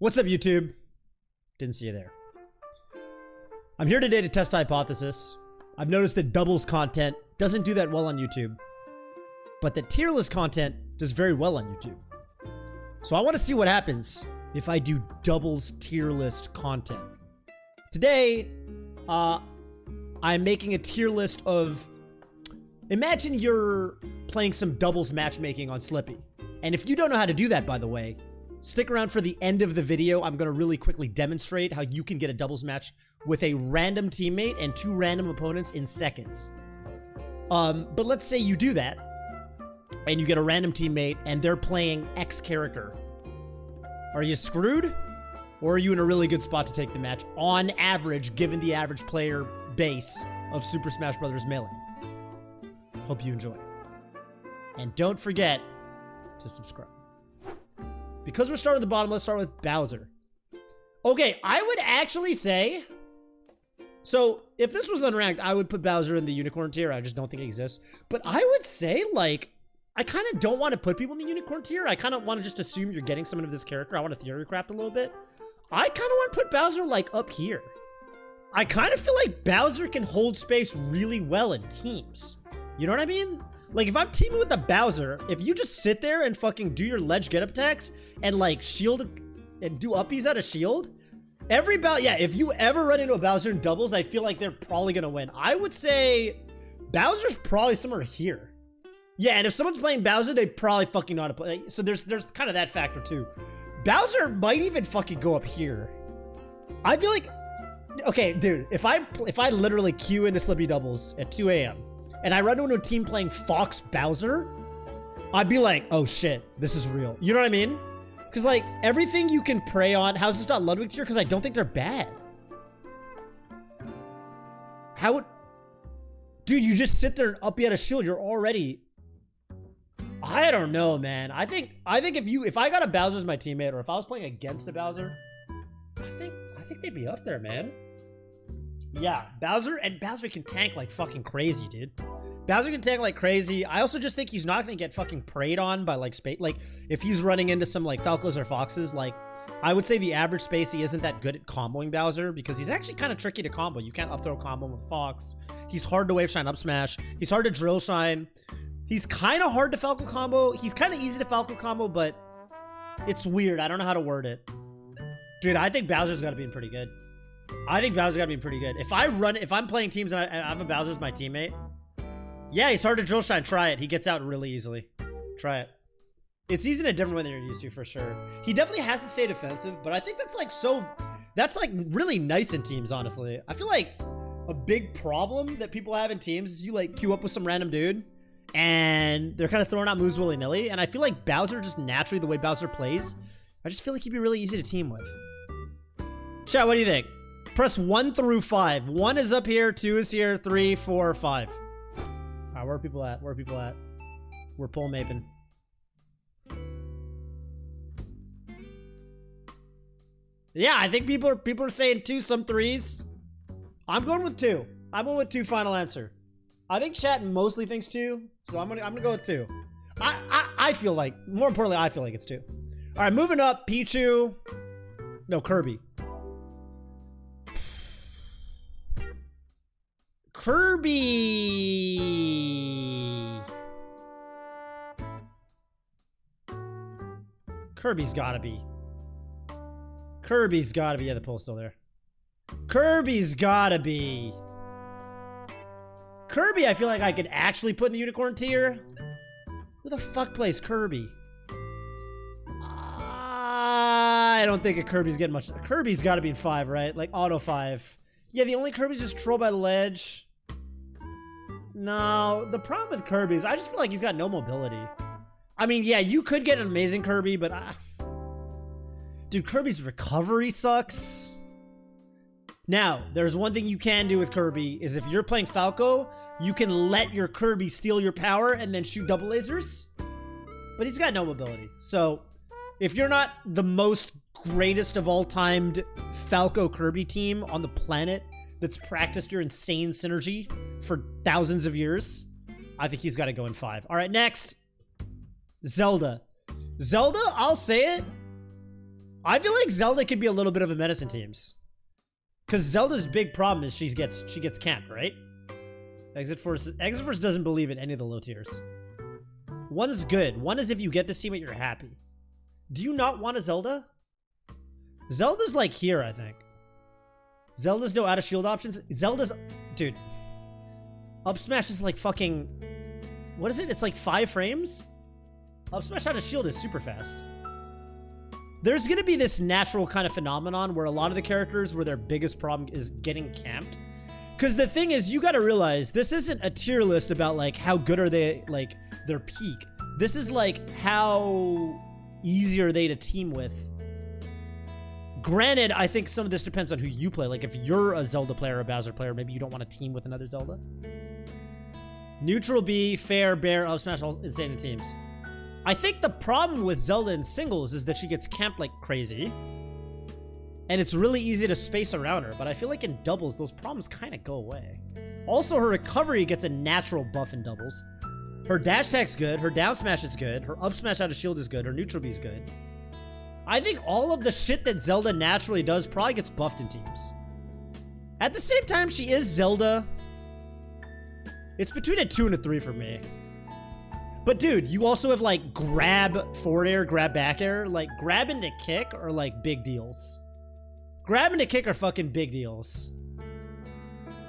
What's up, YouTube? Didn't see you there. I'm here today to test a hypothesis. I've noticed that doubles content doesn't do that well on YouTube, but that tier list content does very well on YouTube. So I want to see what happens if I do doubles tier list content. Today, I'm making a tier list of... Imagine you're playing some doubles matchmaking on Slippy. And if you don't know how to do that, by the way, stick around for the end of the video. I'm going to really quickly demonstrate how you can get a doubles match with a random teammate and two random opponents in seconds. But let's say you do that, and you get a random teammate, and they're playing X character. Are you screwed? Or are you in a really good spot to take the match, on average, given the average player base of Super Smash Bros. Melee? Hope you enjoy. And don't forget to subscribe. Because we're starting at the bottom, let's start with Bowser. Okay, I would actually say... So, if this was unranked, I would put Bowser in the unicorn tier. I just don't think it exists. But I would say, like, I kind of don't want to put people in the unicorn tier. I kind of want to just assume you're getting someone of this character. I want to theory craft a little bit. I kind of want to put Bowser, like, up here. I kind of feel like Bowser can hold space really well in teams. You know what I mean? Like, if I'm teaming with the Bowser, if you just sit there and fucking do your ledge get-up attacks and, like, shield and do uppies out of shield, if you ever run into a Bowser in doubles, I feel like they're probably gonna win. I would say Bowser's probably somewhere here. Yeah, and if someone's playing Bowser, they probably fucking know how to play. So there's kind of that factor too. Bowser might even fucking go up here. I feel like, okay, dude, if I literally queue into Slippy doubles at 2 a.m. and I run into a team playing Fox Bowser, I'd be like, oh shit, this is real. You know what I mean? Because, like, everything you can prey on... How's this not Ludwig tier? Because I don't think they're bad. How would... Dude, you just sit there and up you at a shield. You're already... I don't know, man. I think if I got a Bowser as my teammate, or if I was playing against a Bowser, I think they'd be up there, man. Yeah, Bowser can tank like fucking crazy, dude. Bowser can tank like crazy. I also just think he's not gonna get fucking preyed on by like space. Like if he's running into some like Falcos or Foxes, like I would say the average Spacey isn't that good at comboing Bowser because he's actually kind of tricky to combo. You can't up throw combo with Fox. He's hard to wave shine up smash. He's hard to drill shine. He's kind of hard to Falco combo. He's kind of easy to Falco combo, but it's weird. I don't know how to word it. Dude, I think Bowser's gotta be pretty good. I think Bowser's gotta be pretty good. If I'm playing teams and I have a Bowser as my teammate, yeah, he's hard to drill shine. Try it. He gets out really easily. Try it. It's easy in a different way than you're used to, for sure. He definitely has to stay defensive, but I think that's like that's like really nice in teams, honestly. I feel like a big problem that people have in teams is you like queue up with some random dude and they're kind of throwing out moves willy-nilly. And I feel like Bowser, just naturally the way Bowser plays, I just feel like he'd be really easy to team with. Chat, what do you think? Press 1 through 5. 1 is up here, 2 is here, 3, 4, 5. Where are people at? Where are people at? We're pole maping. Yeah, I think people are saying 2, some 3s. I'm going with 2. I'm going with 2 final answer. I think chat mostly thinks 2, so I'm gonna go with 2. I feel like, more importantly, I feel like it's 2. All right, moving up, Pichu. No, Kirby. Kirby's gotta be. Yeah, the poll's still there. Kirby's gotta be. Kirby, I feel like I could actually put in the unicorn tier. Who the fuck plays Kirby? I don't think a Kirby's getting much. Kirby's gotta be in 5, right? Like auto 5. Yeah, the only Kirby's just troll by the ledge. No, the problem with Kirby is I just feel like he's got no mobility. I mean, yeah, you could get an amazing Kirby, but... dude, Kirby's recovery sucks. Now, there's one thing you can do with Kirby, is if you're playing Falco, you can let your Kirby steal your power and then shoot double lasers. But he's got no mobility. So, if you're not the most greatest of all timed Falco Kirby team on the planet, that's practiced your insane synergy for thousands of years, I think he's got to go in 5. All right, next. Zelda. Zelda, I'll say it. I feel like Zelda could be a little bit of a menace in teams. Because Zelda's big problem is she gets camped, right? Exit Force doesn't believe in any of the low tiers. One's good. One is if you get this teammate, you're happy. Do you not want a Zelda? Zelda's like here, I think. Zelda's no out of shield options. Zelda's... Dude. Up smash is like fucking... What is it? It's like 5 frames? Up smash out of shield is super fast. There's gonna be this natural kind of phenomenon where a lot of the characters where their biggest problem is getting camped. Because the thing is, you gotta realize, this isn't a tier list about like how good are they, like their peak. This is like how easy are they to team with. Granted, I think some of this depends on who you play. Like if you're a Zelda player or a Bowser player, maybe you don't want to team with another Zelda. Neutral B, fair, bear, up smash, all insane in teams. I think the problem with Zelda in singles is that she gets camped like crazy. And it's really easy to space around her, but I feel like in doubles, those problems kind of go away. Also, her recovery gets a natural buff in doubles. Her dash attack's good, her down smash is good, her up smash out of shield is good, her neutral B is good. I think all of the shit that Zelda naturally does probably gets buffed in teams. At the same time, she is Zelda. It's between a 2 and a 3 for me. But dude, you also have like grab forward air, grab back air. Like grab into kick are like big deals. Grab into kick are fucking big deals.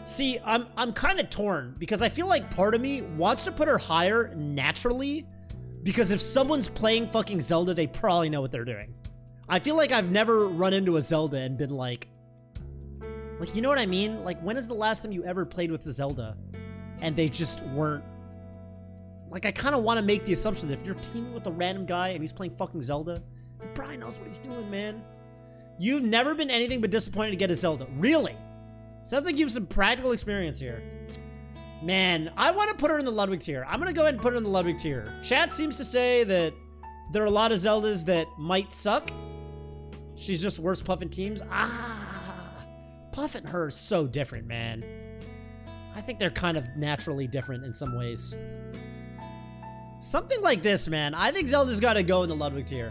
See, I'm kind of torn because I feel like part of me wants to put her higher naturally because if someone's playing fucking Zelda, they probably know what they're doing. I feel like I've never run into a Zelda and been like, you know what I mean? Like, when is the last time you ever played with the Zelda and they just weren't? Like, I kind of want to make the assumption that if you're teaming with a random guy and he's playing fucking Zelda, he probably knows what he's doing, man. You've never been anything but disappointed to get a Zelda. Really? Sounds like you have some practical experience here. Man, I want to put her in the Ludwig tier. I'm going to go ahead and put her in the Ludwig tier. Chat seems to say that there are a lot of Zeldas that might suck. She's just worse Puff and teams. Puff and her is so different, man. I think they're kind of naturally different in some ways. Something like this, man. I think Zelda's got to go in the Ludwig tier.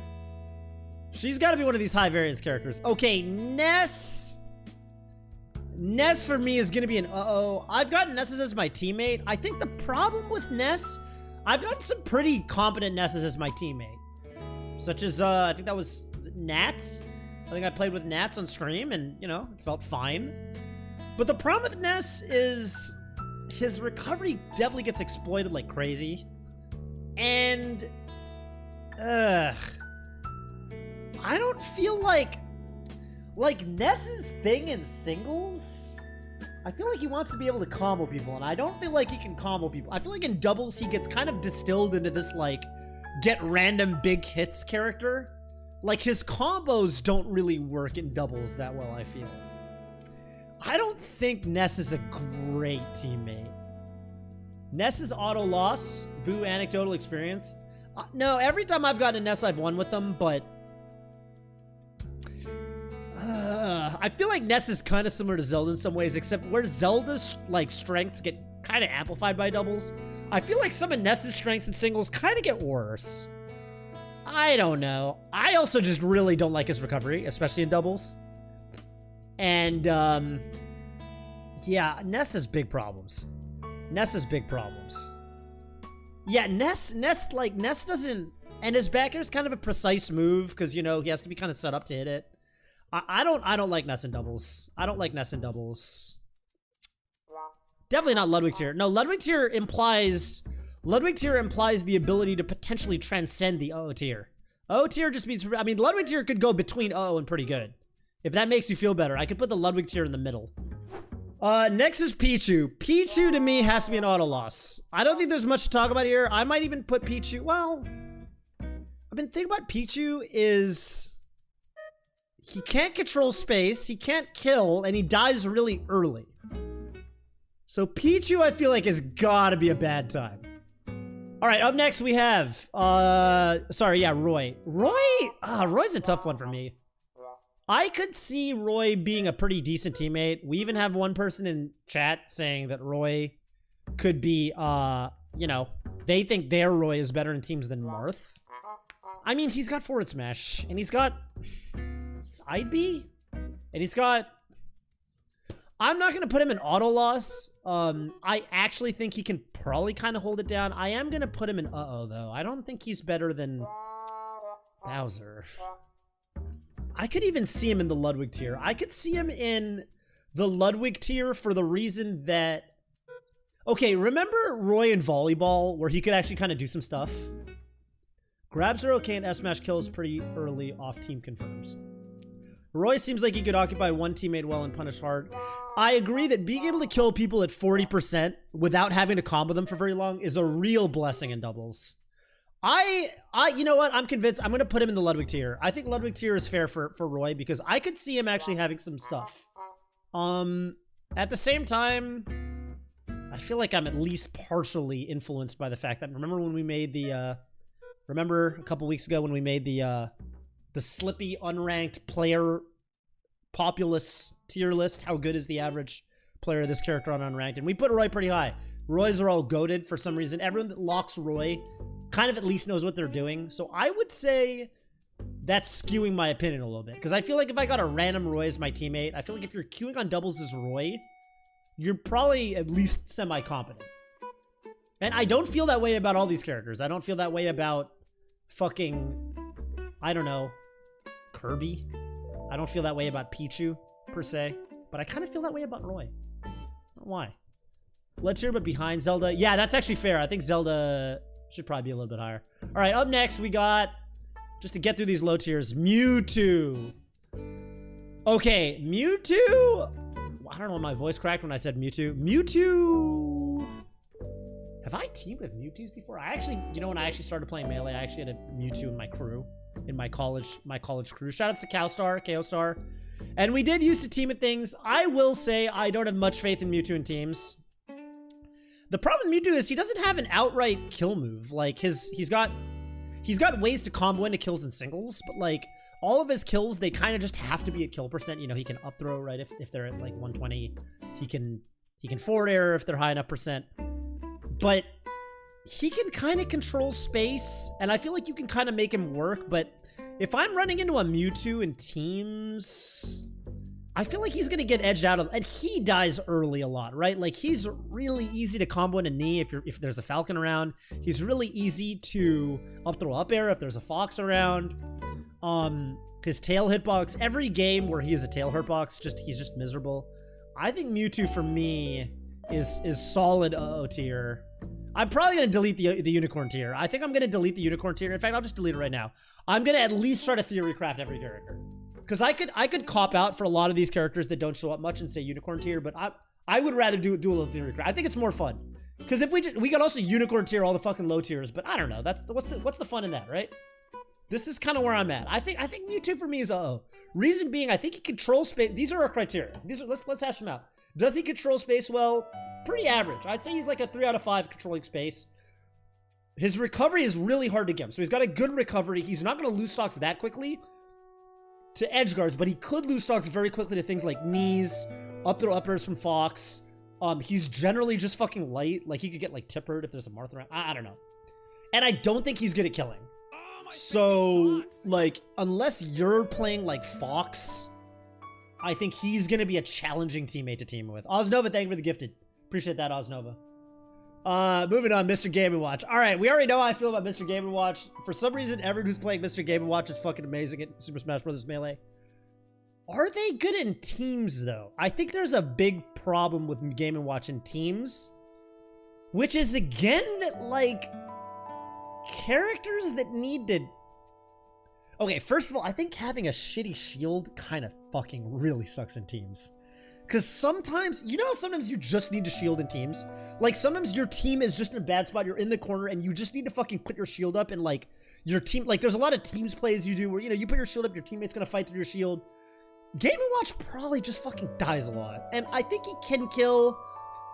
She's got to be one of these high variance characters. Okay, Ness. Ness for me is going to be an uh-oh. I've got Ness as my teammate. I think the problem with Ness, I've got some pretty competent Nesses as my teammate. Such as, I think that was it Nats? I think I played with Nats on stream and, you know, it felt fine. But the problem with Ness is his recovery definitely gets exploited like crazy. And, I don't feel like Ness's thing in singles, I feel like he wants to be able to combo people, and I don't feel like he can combo people. I feel like in doubles, he gets kind of distilled into this, like, get random big hits character. Like, his combos don't really work in doubles that well, I feel. I don't think Ness is a great teammate. Ness's auto loss, boo anecdotal experience. No, every time I've gotten a Ness, I've won with them, but I feel like Ness is kind of similar to Zelda in some ways, except where Zelda's like strengths get kind of amplified by doubles, I feel like some of Ness's strengths in singles kind of get worse. I don't know. I also just really don't like his recovery, especially in doubles. And yeah, Ness has big problems. Ness has big problems. Yeah, Ness doesn't, and his back air is kind of a precise move because, you know, he has to be kind of set up to hit it. I don't like Ness in doubles. I don't like Ness in doubles. Definitely not Ludwig tier. No, Ludwig tier implies the ability to potentially transcend the O tier. O tier just means, I mean, Ludwig tier could go between O and pretty good. If that makes you feel better, I could put the Ludwig tier in the middle. Next is Pichu. Pichu to me has to be an auto loss. I don't think there's much to talk about here. I might even put Pichu, well, I've been thinking about Pichu is he can't control space, he can't kill, and he dies really early. So Pichu, I feel like, has gotta be a bad time. Alright, up next we have, Roy. Roy's a tough one for me. I could see Roy being a pretty decent teammate. We even have one person in chat saying that Roy could be, you know, they think their Roy is better in teams than Marth. I mean, he's got forward smash, and he's got side B? And he's got... I'm not going to put him in auto loss. I actually think he can probably kind of hold it down. I am going to put him in uh-oh, though. I don't think he's better than Bowser. I could even see him in the Ludwig tier. I could see him in the Ludwig tier for the reason that... Okay, remember Roy in volleyball where he could actually kind of do some stuff? Grabs are okay and S-Smash kills pretty early, off team confirms. Roy seems like he could occupy one teammate well and punish hard. I agree that being able to kill people at 40% without having to combo them for very long is a real blessing in doubles. You know what? I'm convinced I'm going to put him in the Ludwig tier. I think Ludwig tier is fair for Roy because I could see him actually having some stuff. At the same time, I feel like I'm at least partially influenced by the fact that remember when we made the, remember a couple weeks ago when we made the Slippy unranked player populace tier list. How good is the average player of this character on unranked? And we put Roy pretty high. Roys are all goated for some reason. Everyone that locks Roy kind of at least knows what they're doing. So I would say that's skewing my opinion a little bit. Because I feel like if I got a random Roy as my teammate, I feel like if you're queuing on doubles as Roy, you're probably at least semi-competent. And I don't feel that way about all these characters. I don't feel that way about fucking, I don't know, Kirby. I don't feel that way about Pichu, per se. But I kind of feel that way about Roy. I don't know why. Let's hear but behind Zelda. Yeah, that's actually fair. I think Zelda should probably be a little bit higher. All right, up next, we got, just to get through these low tiers, Mewtwo. Okay, Mewtwo. I don't know why my voice cracked when I said Mewtwo. Mewtwo. Have I teamed with Mewtwo's before? I actually, you know, when I actually started playing Melee, I actually had a Mewtwo in my crew. In my college crew. Shoutouts to Cowstar, KOstar. And we did used to team at things. I will say I don't have much faith in Mewtwo in teams. The problem with Mewtwo is he doesn't have an outright kill move. Like he's got ways to combo into kills in singles, but like all of his kills, they kind of just have to be at kill percent. You know, he can up throw, right? If they're at like 120, he can forward air if they're high enough percent. But he can kind of control space, and I feel like you can kind of make him work, but if I'm running into a Mewtwo in teams, I feel like he's going to get edged out of, and he dies early a lot, right? Like, he's really easy to combo into knee if there's a Falcon around. He's really easy to up throw up air if there's a Fox around. His tail hitbox, every game where he is a tail hitbox, he's just miserable. I think Mewtwo for me is solid uh-oh tier. I'm probably going to delete the unicorn tier. I think I'm going to delete the unicorn tier. In fact, I'll just delete it right now. I'm going to at least try to theory craft every character. Because I could cop out for a lot of these characters that don't show up much and say unicorn tier, but I would rather do a little theory craft. I think it's more fun. Because if we could also unicorn tier all the fucking low tiers, but I don't know. What's the fun in that, right? This is kind of where I'm at. I think Mewtwo for me is uh-oh. Reason being, I think he controls space. These are our criteria. Let's hash them out. Does he control space well? Pretty average. I'd say he's like a 3 out of 5 controlling space. His recovery is really hard to get. So he's got a good recovery. He's not going to lose stocks that quickly to edge guards, but he could lose stocks very quickly to things like knees, up throw uppers from Fox. He's generally just fucking light. Like he could get like tippered if there's a Marth around. I don't know. And I don't think he's good at killing. So like, unless you're playing like Fox, I think he's going to be a challenging teammate to team with. Oznova, thank you for the gifted. Appreciate that, Oznova. Moving on, Mr. Game & Watch. All right, we already know how I feel about Mr. Game & Watch. For some reason, everyone who's playing Mr. Game & Watch is fucking amazing at Super Smash Bros. Melee. Are they good in teams, though? I think there's a big problem with Game & Watch in teams. Which is, again, that, like, characters that need to... Okay, first of all, I think having a shitty shield kind of fucking really sucks in teams. Because sometimes, you know how sometimes you just need to shield in teams? Like, sometimes your team is just in a bad spot, you're in the corner, and you just need to fucking put your shield up, and, like, your team... Like, there's a lot of teams plays you do where, you know, you put your shield up, your teammate's gonna fight through your shield. Game & Watch probably just fucking dies a lot. And I think he can kill,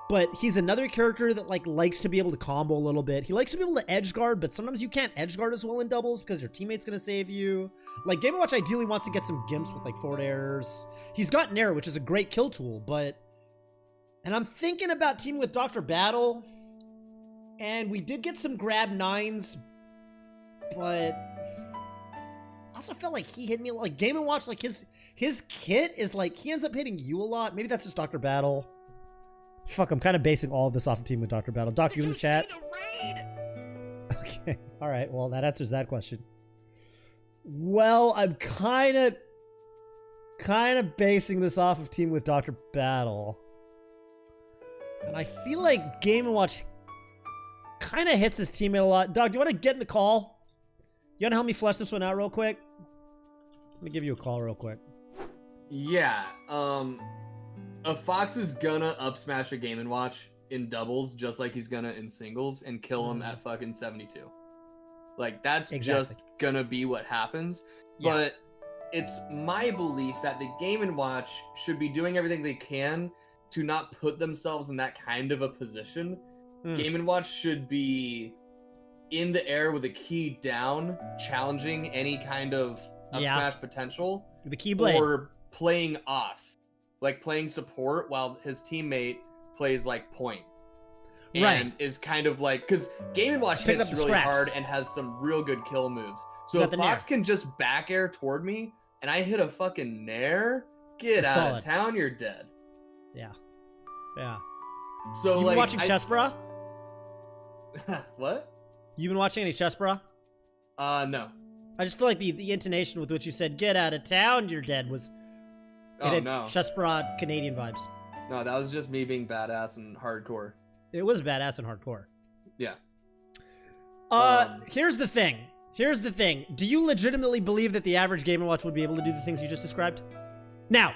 but he's another character that, like, likes to be able to combo a little bit. He likes to be able to edge guard, but sometimes you can't edge guard as well in doubles because your teammate's gonna save you. Like, Game & Watch ideally wants to get some gimps with, like, forward airs. He's got Nair, which is a great kill tool, but... And I'm thinking about teaming with Dr. Battle, and we did get some grab 9s, but... I also felt like he hit me like Game & Watch, like his kit is like, he ends up hitting you a lot. Maybe that's just Dr. Battle. Fuck, I'm kind of basing all of this off of Team with Dr. Battle. Doc, you in the chat? Okay, all right, well, that answers that question. Well, I'm kind of basing this off of Team with Dr. Battle. And I feel like Game & Watch kind of hits his teammate a lot. Doc, do you want to get in the call? You want to help me flesh this one out real quick? Let me give you a call real quick. Yeah, a Fox is gonna up smash a Game & Watch in doubles just like he's gonna in singles and kill him at fucking 72. Like, that's just gonna be what happens. Yeah. But it's my belief that the Game & Watch should be doing everything they can to not put themselves in that kind of a position. Game & Watch should be in the air with a key down, challenging any kind of up smash potential. The Keyblade. Or playing off. Like playing support while his teammate plays like point. And is kind of like, because Game & Watch hits really hard and has some real good kill moves. So if Fox can just back air toward me and I hit a fucking nair, get out of town, you're dead. Yeah. Yeah. So you been watching Chess Bra? What? You been watching any Chess Bra? No. I just feel like the intonation with which you said "get out of town, you're dead" was no Chess Bra Canadian vibes. No, that was just me being badass and hardcore. It was badass and hardcore. Yeah. Here's the thing. Here's the thing. Do you legitimately believe that the average Game & Watch would be able to do the things you just described? Now,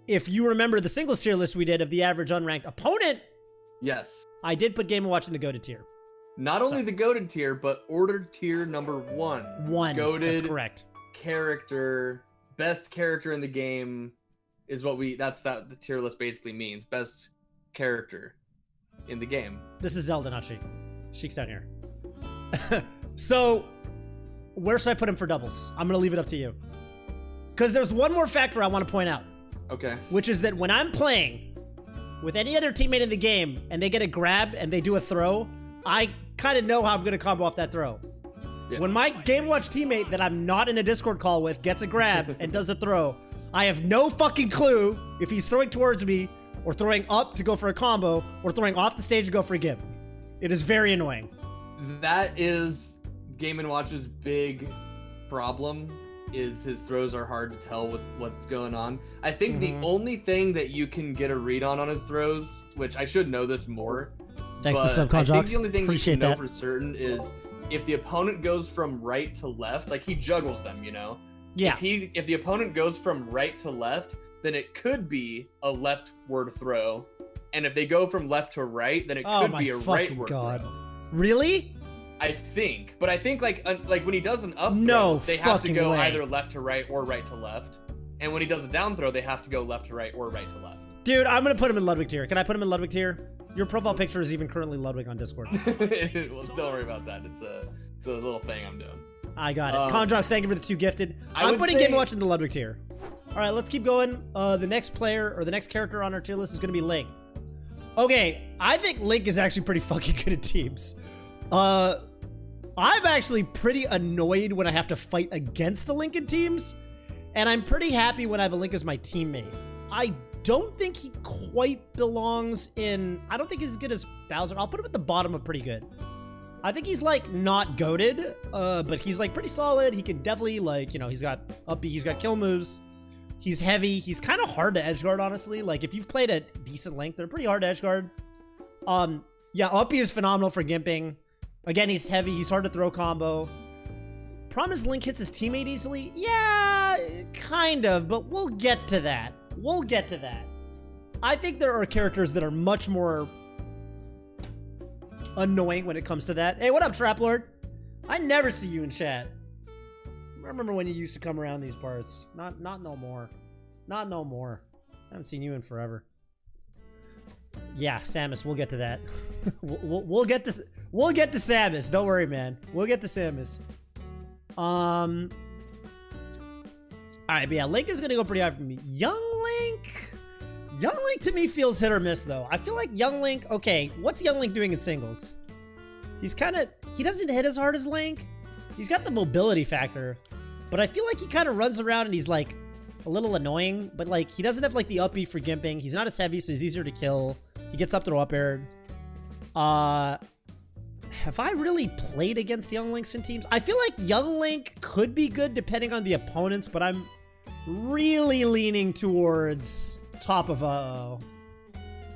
if you remember the singles tier list we did of the average unranked opponent, yes, I did put Game & Watch in the goated tier. Not only the goated tier, but ordered tier number 1. Goated. That's correct. Character, best character in the game is what the tier list basically means. Best character in the game. This is Zelda, not Sheik. Sheik's down here. So, where should I put him for doubles? I'm going to leave it up to you. Because there's one more factor I want to point out. Okay. Which is that when I'm playing with any other teammate in the game and they get a grab and they do a throw, I kind of know how I'm going to combo off that throw. Yeah. When my Game & Watch teammate that I'm not in a Discord call with gets a grab and does a throw, I have no fucking clue if he's throwing towards me or throwing up to go for a combo or throwing off the stage to go for a gimp. It is very annoying. That is Game & Watch's big problem, is his throws are hard to tell with what's going on. I think the only thing that you can get a read on his throws, which I should know this more, thanks to some I think the only thing you can know for certain is if the opponent goes from right to left, like he juggles them, you know? Yeah. If the opponent goes from right to left, then it could be a leftward throw. And if they go from left to right, then it could be a rightward throw. Really? I think. But I think like when he does an up throw, they have to go either left to right or right to left. And when he does a down throw, they have to go left to right or right to left. Dude, I'm going to put him in Ludwig tier. Can I put him in Ludwig tier? Your profile picture is even currently Ludwig on Discord. Well, don't worry about that. It's a little thing I'm doing. I got it. Condrox, thank you for the 2 gifted. I'm putting Game & Watch in the Ludwig tier. All right, let's keep going. The next player or the next character on our tier list is going to be Link. Okay, I think Link is actually pretty fucking good at teams. I'm actually pretty annoyed when I have to fight against a Link in teams, and I'm pretty happy when I have a Link as my teammate. I don't think he quite belongs in... I don't think he's as good as Bowser. I'll put him at the bottom of pretty good. I think he's, like, not goated, but he's, like, pretty solid. He can definitely, like, you know, he's got kill moves. He's heavy. He's kind of hard to edgeguard, honestly. Like, if you've played a decent Link, they're pretty hard to edgeguard. Yeah, Uppy is phenomenal for gimping. Again, he's heavy. He's hard to throw combo. Problem is Link hits his teammate easily. Yeah, kind of, but we'll get to that. We'll get to that. I think there are characters that are much more annoying when it comes to that. Hey, what up, Trap Lord? I never see you in chat. I remember when you used to come around these parts. Not no more. Not no more. I haven't seen you in forever. Yeah, Samus. We'll get to that. we'll get to Samus. Don't worry, man. We'll get to Samus. All right, but yeah, Link is gonna go pretty high for me. Young Link to me feels hit or miss though. I feel like Young Link. Okay, what's Young Link doing in singles? He doesn't hit as hard as Link. He's got the mobility factor. But I feel like he kind of runs around and he's like a little annoying, but like he doesn't have like the up B for gimping. He's not as heavy, so he's easier to kill. He gets up throw up air. Have I really played against Young Links in teams? I feel like Young Link could be good depending on the opponents, but I'm really leaning towards top of O.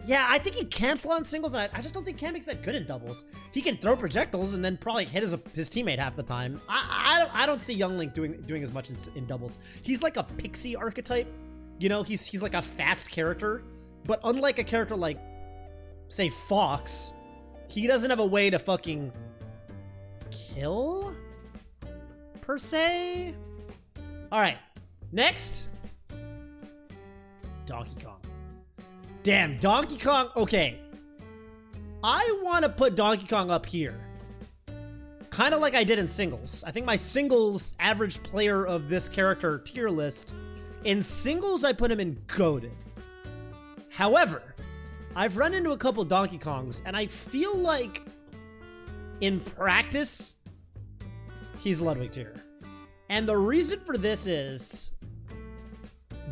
Yeah, I think he can flaw in singles, and I just don't think Kamek's that good in doubles. He can throw projectiles and then probably hit his teammate half the time. I don't see Young Link doing as much in doubles. He's like a pixie archetype. You know, he's like a fast character, but unlike a character like, say, Fox, he doesn't have a way to fucking kill, per se. All right, next, Donkey Kong. Damn, Donkey Kong, okay. I want to put Donkey Kong up here. Kind of like I did in singles. I think my singles average player of this character tier list, in singles I put him in goated. However, I've run into a couple Donkey Kongs, and I feel like in practice, he's Ludwig tier. And the reason for this is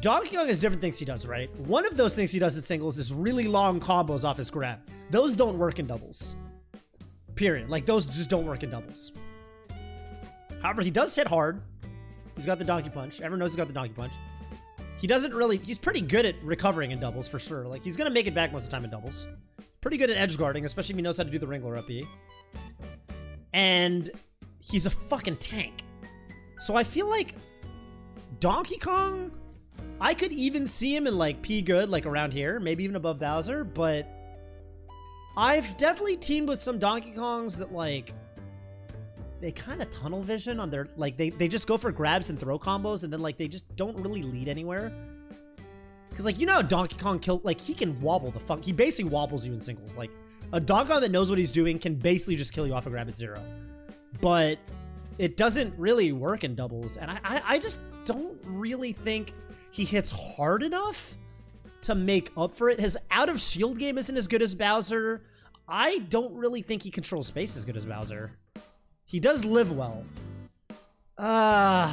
Donkey Kong has different things he does, right? One of those things he does in singles is really long combos off his grab. Those don't work in doubles. Period. Like, those just don't work in doubles. However, he does hit hard. He's got the Donkey Punch. Everyone knows he's got the Donkey Punch. He doesn't really, he's pretty good at recovering in doubles for sure. Like, he's gonna make it back most of the time in doubles. Pretty good at edge guarding, especially if he knows how to do the Ringler up E. And he's a fucking tank. So I feel like Donkey Kong, I could even see him in like P good, like around here, maybe even above Bowser, but I've definitely teamed with some Donkey Kongs that like, they kind of tunnel vision on their, like, they just go for grabs and throw combos, and then, like, they just don't really lead anywhere. Because, like, you know how Donkey Kong like, he can wobble the fuck, he basically wobbles you in singles. Like, a Donkey Kong that knows what he's doing can basically just kill you off a grab at 0. But it doesn't really work in doubles, and I just don't really think he hits hard enough to make up for it. His out of shield game isn't as good as Bowser. I don't really think he controls space as good as Bowser. He does live well. I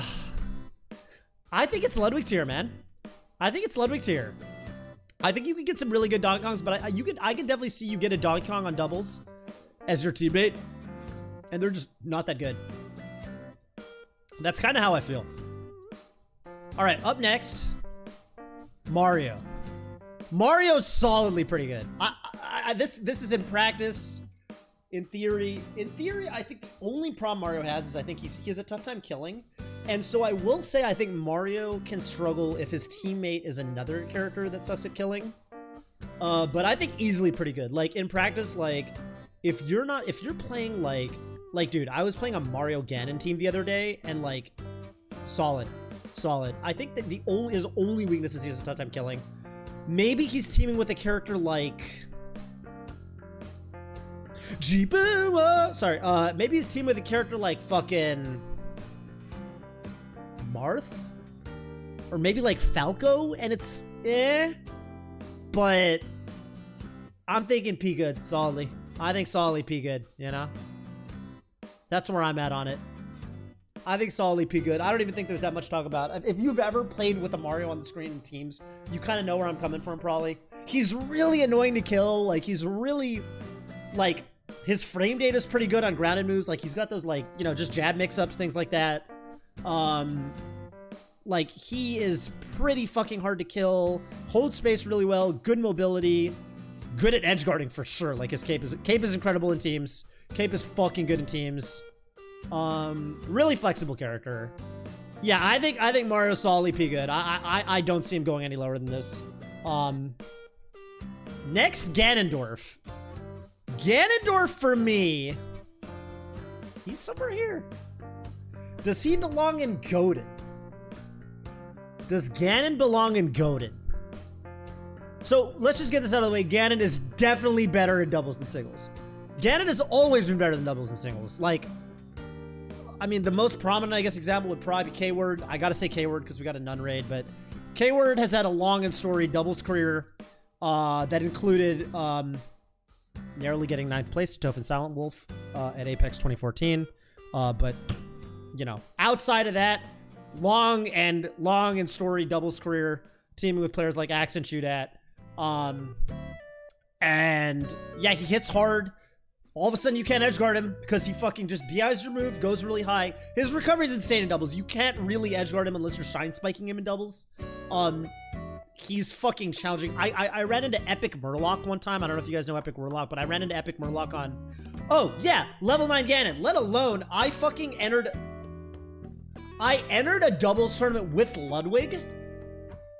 think it's Ludwig tier, man. I think it's Ludwig tier. I think you can get some really good Donkey Kongs, but I can definitely see you get a Donkey Kong on doubles as your teammate, and they're just not that good. That's kind of how I feel. All right, up next, Mario. Mario's solidly pretty good. This is in practice. In theory, I think the only problem Mario has is I think he has a tough time killing. And so I will say I think Mario can struggle if his teammate is another character that sucks at killing. But I think easily pretty good. Like in practice, like if you're playing like dude, I was playing a Mario Ganon team the other day and like solid. I think that his only weakness is he has a tough time killing. Maybe he's teaming with a character like maybe he's teaming with a character like fucking Marth? Or maybe like Falco, and it's but I'm thinking P good, solidly. I think solidly P good, you know? That's where I'm at on it. I think solidly P good. I don't even think there's that much to talk about. If you've ever played with a Mario on the screen in teams, you kind of know where I'm coming from, probably. He's really annoying to kill. Like, he's really, like, his frame data is pretty good on grounded moves. Like, he's got those, like, you know, just jab mix-ups, things like that. Like, he is pretty fucking hard to kill. Holds space really well. Good mobility. Good at edge guarding for sure. Like, his cape is incredible in teams. Cape is fucking good in teams. Really flexible character. Yeah, I think Mario's solidly P good. I don't see him going any lower than this. Next, Ganondorf. Ganondorf for me, he's somewhere here. Does he belong in Goated? Does Ganon belong in Goated? So let's just get this out of the way. Ganon is definitely better in doubles than singles. Ganon has always been better than doubles and singles. Like, I mean, the most prominent, I guess, example would probably be K-Word. I gotta say K-Word because we got a Nun raid, but K-Word has had a long and storied doubles career that included narrowly getting 9th place to Toph Silent Wolf at Apex 2014. But, you know, outside of that, long and storied doubles career, teaming with players like Axe and Shoot At. And yeah, he hits hard. All of a sudden you can't edge guard him because he fucking just DIs your move, goes really high. His recovery is insane in doubles. You can't really edge guard him unless you're shine spiking him in doubles. He's fucking challenging. I ran into Epic Murloc one time. I don't know if you guys know Epic Murloc, but I ran into Epic Murloc on, oh yeah, level 9 Ganon. Let alone, I entered a doubles tournament with Ludwig.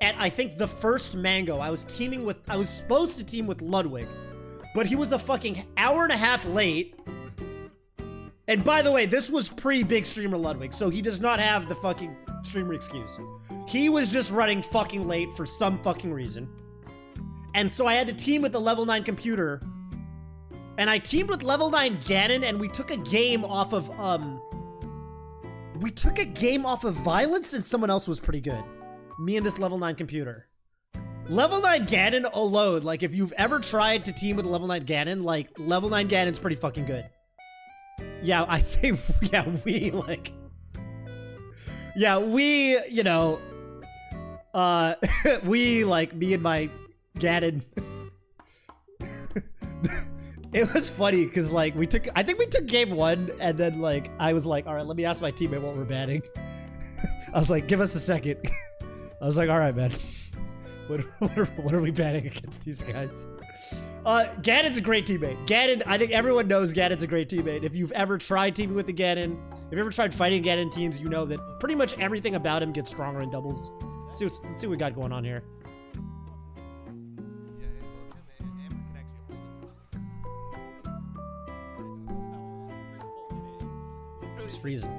And I think the first Mango, I was supposed to team with Ludwig, but he was a fucking hour and a half late. And by the way, this was pre-big streamer Ludwig, so he does not have the fucking streamer excuse. He was just running fucking late for some fucking reason. And so I had to team with the level 9 computer. And I teamed with level 9 Ganon, and we took a game off of, Violence, and someone else was pretty good. Me and this level 9 computer. Level 9 Ganon alone, like if you've ever tried to team with level 9 Ganon, like level 9 Ganon's pretty fucking good. Yeah, I say, yeah, we, you know, we, like, me and my Ganon. It was funny because, like, I think we took game 1, and then, like, I was like, all right, let me ask my teammate what we're banning. I was like, give us a second. I was like, all right, man. What are we banning against these guys? Ganon's a great teammate. Ganon, I think everyone knows Ganon's a great teammate. If you've ever tried teaming with the Ganon, if you've ever tried fighting Ganon teams, you know that pretty much everything about him gets stronger in doubles. Let's see what we got going on here. It's freezing.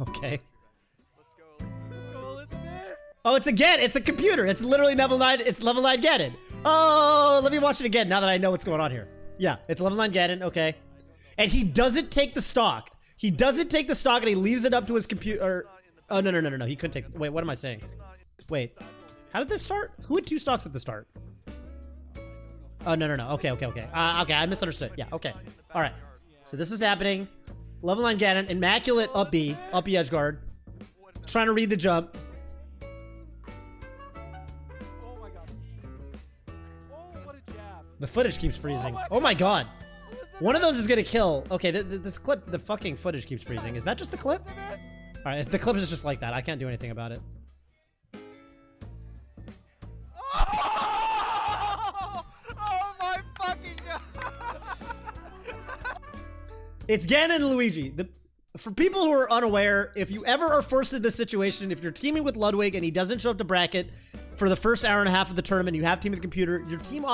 Okay. Oh, it's a computer. It's literally level 9. It's level 9 Ganon. Oh, let me watch it again now that I know what's going on here. Yeah, it's level 9 Ganon. Okay. And he doesn't take the stock. He doesn't take the stock and he leaves it up to his computer. Oh, no. He couldn't take. Wait, what am I saying? Wait. How did this start? Who had 2 stocks at the start? Oh, no. Okay. Okay, I misunderstood. Yeah, okay. All right. So this is happening. Level 9 Ganon. Immaculate up B edge guard. Trying to read the jump. The footage keeps freezing. Oh my god. One of those is gonna kill. Okay, this clip, the fucking footage keeps freezing. Is that just the clip? Alright, the clip is just like that. I can't do anything about it. Oh my fucking god. It's Ganon and Luigi. For people who are unaware, if you ever are forced into this situation, if you're teaming with Ludwig and he doesn't show up to bracket for the first hour and a half of the tournament, you have team with the computer, your teammate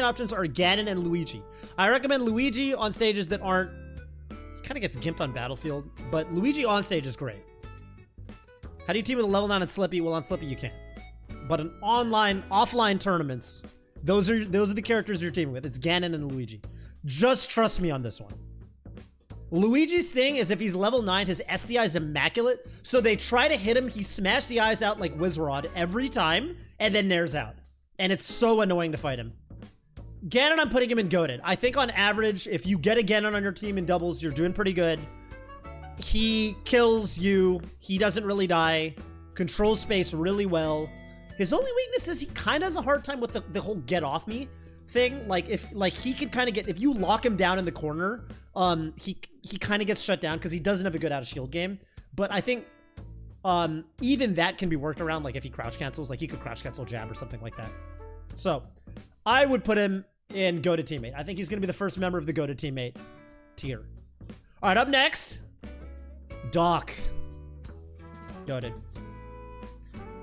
options are Ganon and Luigi. I recommend Luigi on stages that aren't, he kind of gets gimped on Battlefield, but Luigi on stage is great. How do you team with a level 9 and Slippy? Well, on Slippy you can. But in offline tournaments, those are the characters you're teaming with. It's Ganon and Luigi. Just trust me on this one. Luigi's thing is if he's level 9, his SDI is immaculate, so they try to hit him, he smashed the eyes out like Wizrod every time, and then nairs out. And it's so annoying to fight him. Ganon, I'm putting him in goated. I think on average, if you get a Ganon on your team in doubles, you're doing pretty good. He kills you, he doesn't really die, controls space really well. His only weakness is he kind of has a hard time with the whole get off me thing. Like he could kind of get, if you lock him down in the corner, he kind of gets shut down because he doesn't have a good out of shield game. But I think even that can be worked around. Like if he crouch cancels, like he could crouch cancel jab or something like that. So I would put him in goated teammate. I think he's gonna be the first member of the goated teammate tier. All right, up next, Doc. Goated.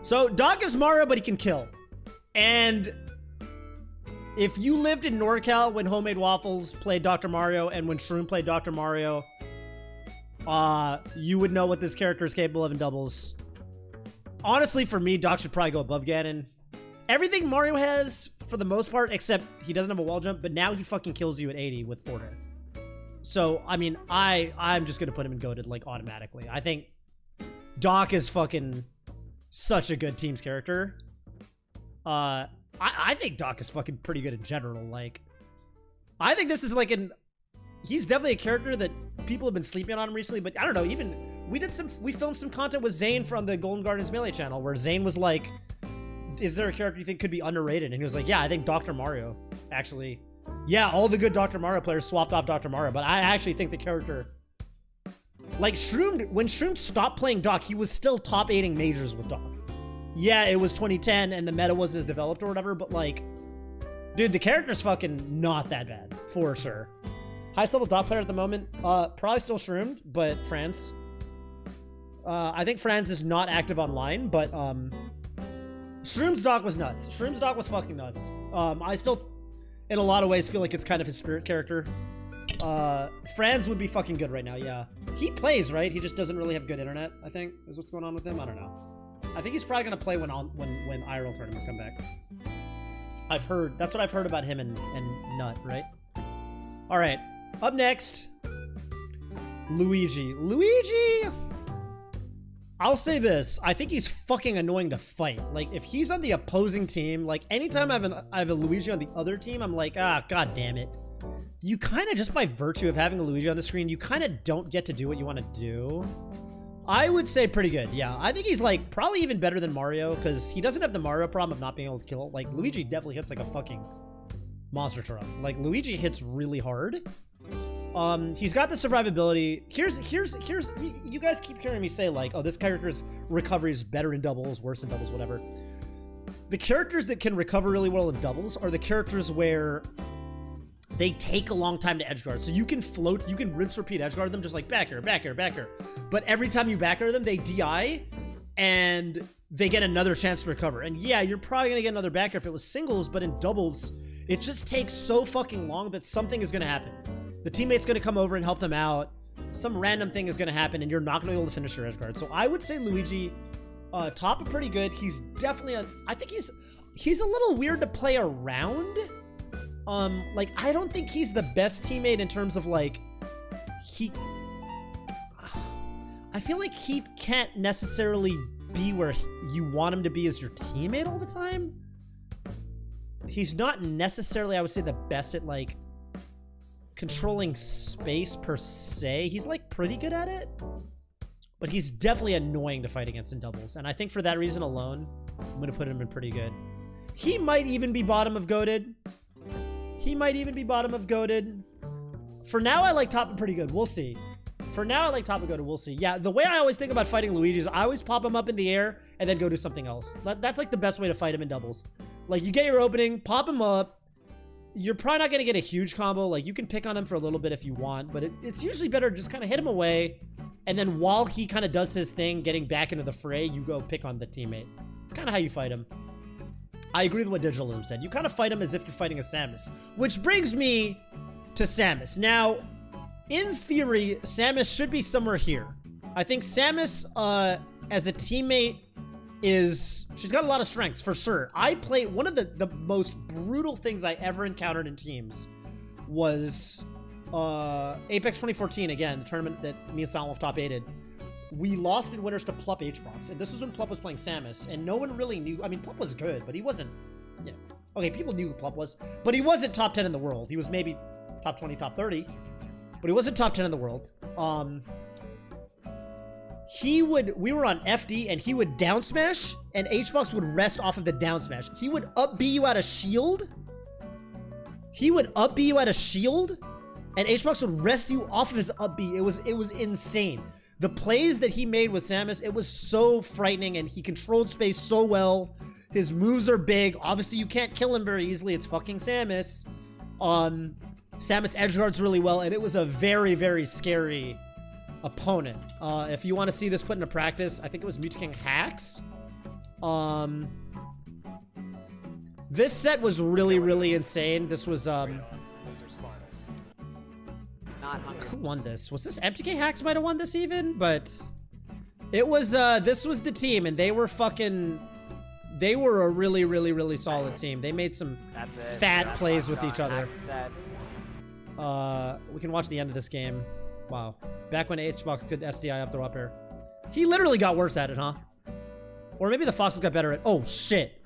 So Doc is Mario, but he can kill. And if you lived in NorCal when Homemade Waffles played Dr. Mario and when Shroom played Dr. Mario, you would know what this character is capable of in doubles. Honestly, for me, Doc should probably go above Ganon. Everything Mario has, for the most part, except he doesn't have a wall jump, but now he fucking kills you at 80 with forward air. So, I mean, I'm just gonna put him in goated, like, automatically. I think Doc is fucking such a good team's character. I think Doc is fucking pretty good in general. Like, I think this is like he's definitely a character that people have been sleeping on him recently, but I don't know, even we filmed some content with Zane from the Golden Gardens Melee channel where Zane was like, is there a character you think could be underrated? And he was like, yeah, I think Dr. Mario, actually. Yeah, all the good Dr. Mario players swapped off Dr. Mario, but I actually think the character, like Shroom, when Shroom stopped playing Doc, he was still top 8ing majors with Doc. Yeah, it was 2010 and the meta wasn't as developed or whatever, but like, dude, the character's fucking not that bad, for sure. Highest level Doc player at the moment, probably still Shroomed, but France. I think France is not active online, but Shroom's Doc was nuts. Shroom's Doc was fucking nuts. I still, in a lot of ways, feel like it's kind of his spirit character. Franz would be fucking good right now, yeah. He plays, right? He just doesn't really have good internet, I think, is what's going on with him. I don't know. I think he's probably gonna play when IRL tournaments come back. I've heard, that's what I've heard about him and Nut, right? All right, up next, Luigi. Luigi, I'll say this, I think he's fucking annoying to fight. Like, if he's on the opposing team, like, anytime I have a Luigi on the other team, I'm like, ah, god damn it. You kind of, just by virtue of having a Luigi on the screen, you kind of don't get to do what you want to do. I would say pretty good, yeah. I think he's, like, probably even better than Mario, because he doesn't have the Mario problem of not being able to kill. Like, Luigi definitely hits like a fucking monster truck. Like, Luigi hits really hard. He's got the survivability. Here's you guys keep hearing me say, like, oh, this character's recovery is better in doubles, worse in doubles, whatever. The characters that can recover really well in doubles are the characters where they take a long time to edgeguard. So you can float, you can rinse, repeat edgeguard them, just like back air, back air, back air. But every time you back air them, they DI, and they get another chance to recover. And yeah, you're probably gonna get another back air if it was singles, but in doubles, it just takes so fucking long that something is gonna happen. The teammate's gonna come over and help them out. Some random thing is gonna happen, and you're not gonna be able to finish your edgeguard. So I would say Luigi, top pretty good. He's definitely I think he's a little weird to play around. Like, I don't think he's the best teammate in terms of, like, I feel like he can't necessarily be where you want him to be as your teammate all the time. He's not necessarily, I would say, the best at, like, controlling space per se. He's, like, pretty good at it, but he's definitely annoying to fight against in doubles. And I think for that reason alone, I'm gonna put him in pretty good. He might even be bottom of goated. He might even be bottom of goated. For now, I like top of pretty good. We'll see. For now, I like top of goated. We'll see. Yeah, the way I always think about fighting Luigi is I always pop him up in the air and then go do something else. That's like the best way to fight him in doubles. Like, you get your opening, pop him up. You're probably not going to get a huge combo. Like, you can pick on him for a little bit if you want, but it's usually better to just kind of hit him away. And then while he kind of does his thing, getting back into the fray, you go pick on the teammate. It's kind of how you fight him. I agree with what Digitalism said. You kind of fight him as if you're fighting a Samus. Which brings me to Samus. Now, in theory, Samus should be somewhere here. I think Samus, as a teammate, she's got a lot of strengths, for sure. I played, one of the most brutal things I ever encountered in teams was Apex 2014, again, the tournament that me and Silent Wolf top 8'd. We lost in winners to Plup HBox, and this was when Plup was playing Samus, and no one really knew. I mean, Plup was good, but he wasn't, you know, okay, people knew who Plup was, but he wasn't top 10 in the world. He was maybe top 20, top 30, but he wasn't top 10 in the world. We were on FD, and he would down smash, and HBox would rest off of the down smash. He would up B you out of shield. And HBox would rest you off of his up B. It was insane. The plays that he made with Samus, it was so frightening, and he controlled space so well. His moves are big. Obviously, you can't kill him very easily. It's fucking Samus. Samus edgeguards really well, and it was a very, very scary opponent. If you want to see this put into practice, I think it was Mewtwo King Hacks. This set was really, really insane. This was, who won this? Was this MTK Hacks might have won this even? But it was, this was the team, and they were a really, really, really solid team. They made some fat plays with each other. We can watch the end of this game. Wow. Back when HBox could SDI up throw up air. He literally got worse at it, huh? Or maybe the Foxes got better at, oh shit.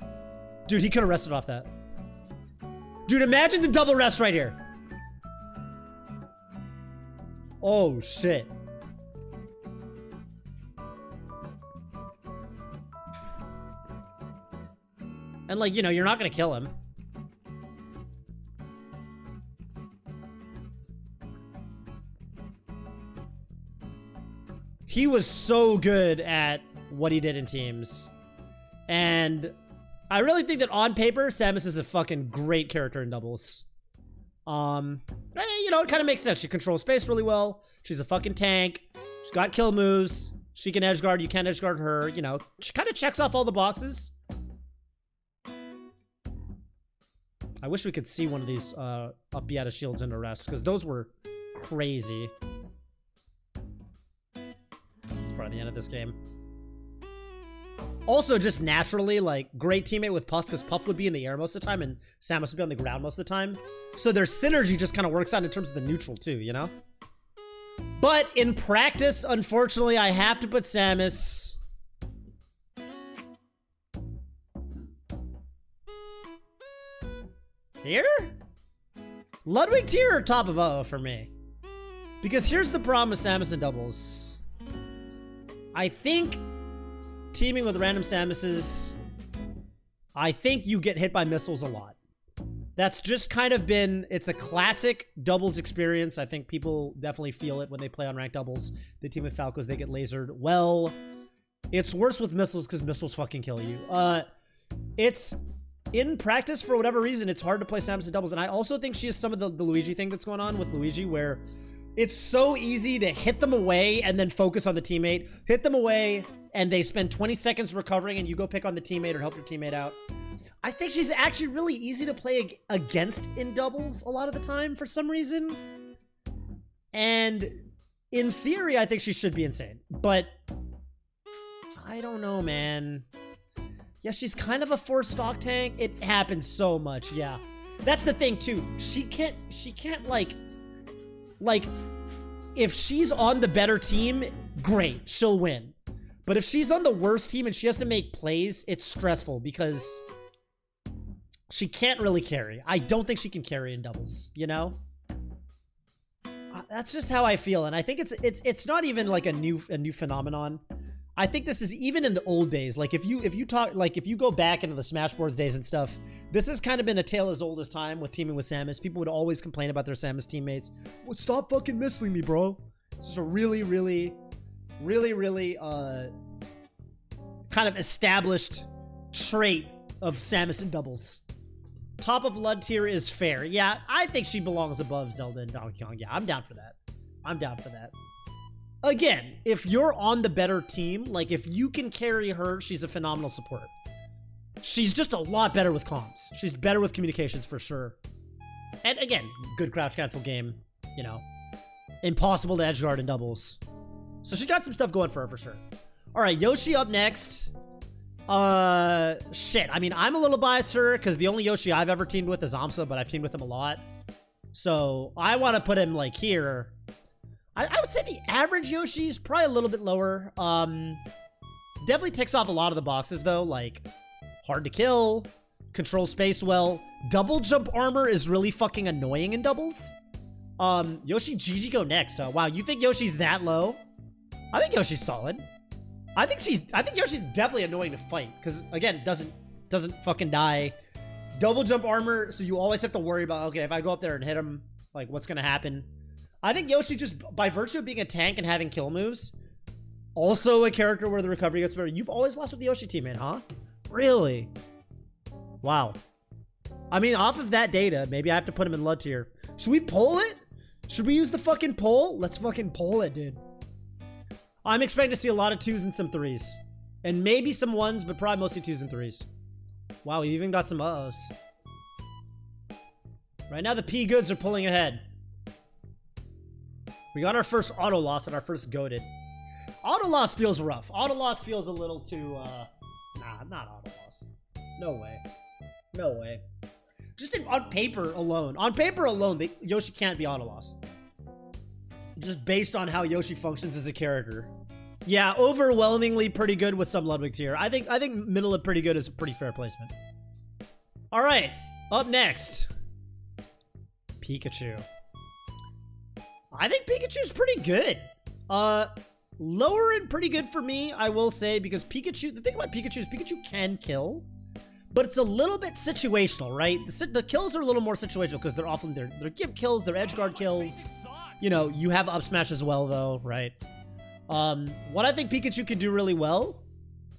Dude, he could have rested off that. Dude, imagine the double rest right here. Oh, shit. And, like, you know, you're not gonna kill him. He was so good at what he did in teams. And I really think that on paper, Samus is a fucking great character in doubles. You know, it kind of makes sense. She controls space really well. She's a fucking tank. She's got kill moves. She can edge guard. You can't edge guard her. You know, she kind of checks off all the boxes. I wish we could see one of these up Beata shields into rest, because those were crazy. It's probably the end of this game. Also, just naturally, like, great teammate with Puff, because Puff would be in the air most of the time, and Samus would be on the ground most of the time. So their synergy just kind of works out in terms of the neutral, too, you know? But in practice, unfortunately, I have to put Samus. Here? Ludwig tier or top of O for me? Because here's the problem with Samus in doubles. I think teaming with random Samuses, I think you get hit by missiles a lot. That's just kind of been, it's a classic doubles experience. I think people definitely feel it when they play on ranked doubles. They team with Falcos, they get lasered. Well, it's worse with missiles because missiles fucking kill you. It's, in practice, for whatever reason, it's hard to play Samus in doubles. And I also think she has some of the Luigi thing that's going on with Luigi, where it's so easy to hit them away and then focus on the teammate. Hit them away, and they spend 20 seconds recovering, and you go pick on the teammate or help your teammate out. I think she's actually really easy to play against in doubles a lot of the time for some reason. And in theory, I think she should be insane. But I don't know, man. Yeah, she's kind of a 4-stock tank. It happens so much, yeah. That's the thing, too. She can't, like, if she's on the better team, great, she'll win. But if she's on the worst team and she has to make plays, it's stressful because she can't really carry. I don't think she can carry in doubles, you know? That's just how I feel, and I think it's not even like a new phenomenon. I think this is even in the old days. Like if you go back into the Smashboards days and stuff, this has kind of been a tale as old as time with teaming with Samus. People would always complain about their Samus teammates. Well, stop fucking missing me, bro. This is a really kind of established trait of Samus in doubles. Top of Lud tier is fair. Yeah, I think she belongs above Zelda and Donkey Kong. Yeah, I'm down for that. I'm down for that. Again, if you're on the better team, like if you can carry her, she's a phenomenal support. She's just a lot better with comms. She's better with communications for sure. And again, good crouch cancel game, you know. Impossible to edgeguard in doubles. So she got some stuff going for her for sure. All right, Yoshi up next. Shit. I mean, I'm a little biased for her because the only Yoshi I've ever teamed with is Amsa, but I've teamed with him a lot. So I want to put him like here. I would say the average Yoshi is probably a little bit lower. Definitely ticks off a lot of the boxes though, like hard to kill, control space well. Double jump armor is really fucking annoying in doubles. Yoshi Gigi go next. Wow, you think Yoshi's that low? I think Yoshi's solid. I think Yoshi's definitely annoying to fight because again, doesn't fucking die. Double jump armor, so you always have to worry about, okay, if I go up there and hit him, like what's gonna happen? I think Yoshi just, by virtue of being a tank and having kill moves, also a character where the recovery gets better. You've always lost with the Yoshi teammate, huh? Really? Wow. I mean, off of that data, maybe I have to put him in Lud tier. Should we poll it? Should we use the fucking poll? Let's fucking poll it, dude. I'm expecting to see a lot of 2s and some 3s. And maybe some 1s, but probably mostly 2s and 3s. Wow, we even got some O's. Right now, the P goods are pulling ahead. We got our first auto loss and our first goated. Auto loss feels rough. Auto loss feels a little too, nah, not auto loss. No way. No way. Just on paper alone. On paper alone, Yoshi can't be auto loss. Just based on how Yoshi functions as a character. Yeah, overwhelmingly pretty good with some Ludwig tier. I think middle of pretty good is a pretty fair placement. All right, up next, Pikachu. I think Pikachu's pretty good. Lower and pretty good for me, I will say, because Pikachu, the thing about Pikachu is Pikachu can kill, but it's a little bit situational, right? The kills are a little more situational because they're often, they're give kills, they're edge guard kills. You know, you have up smash as well though, right? What I think Pikachu can do really well,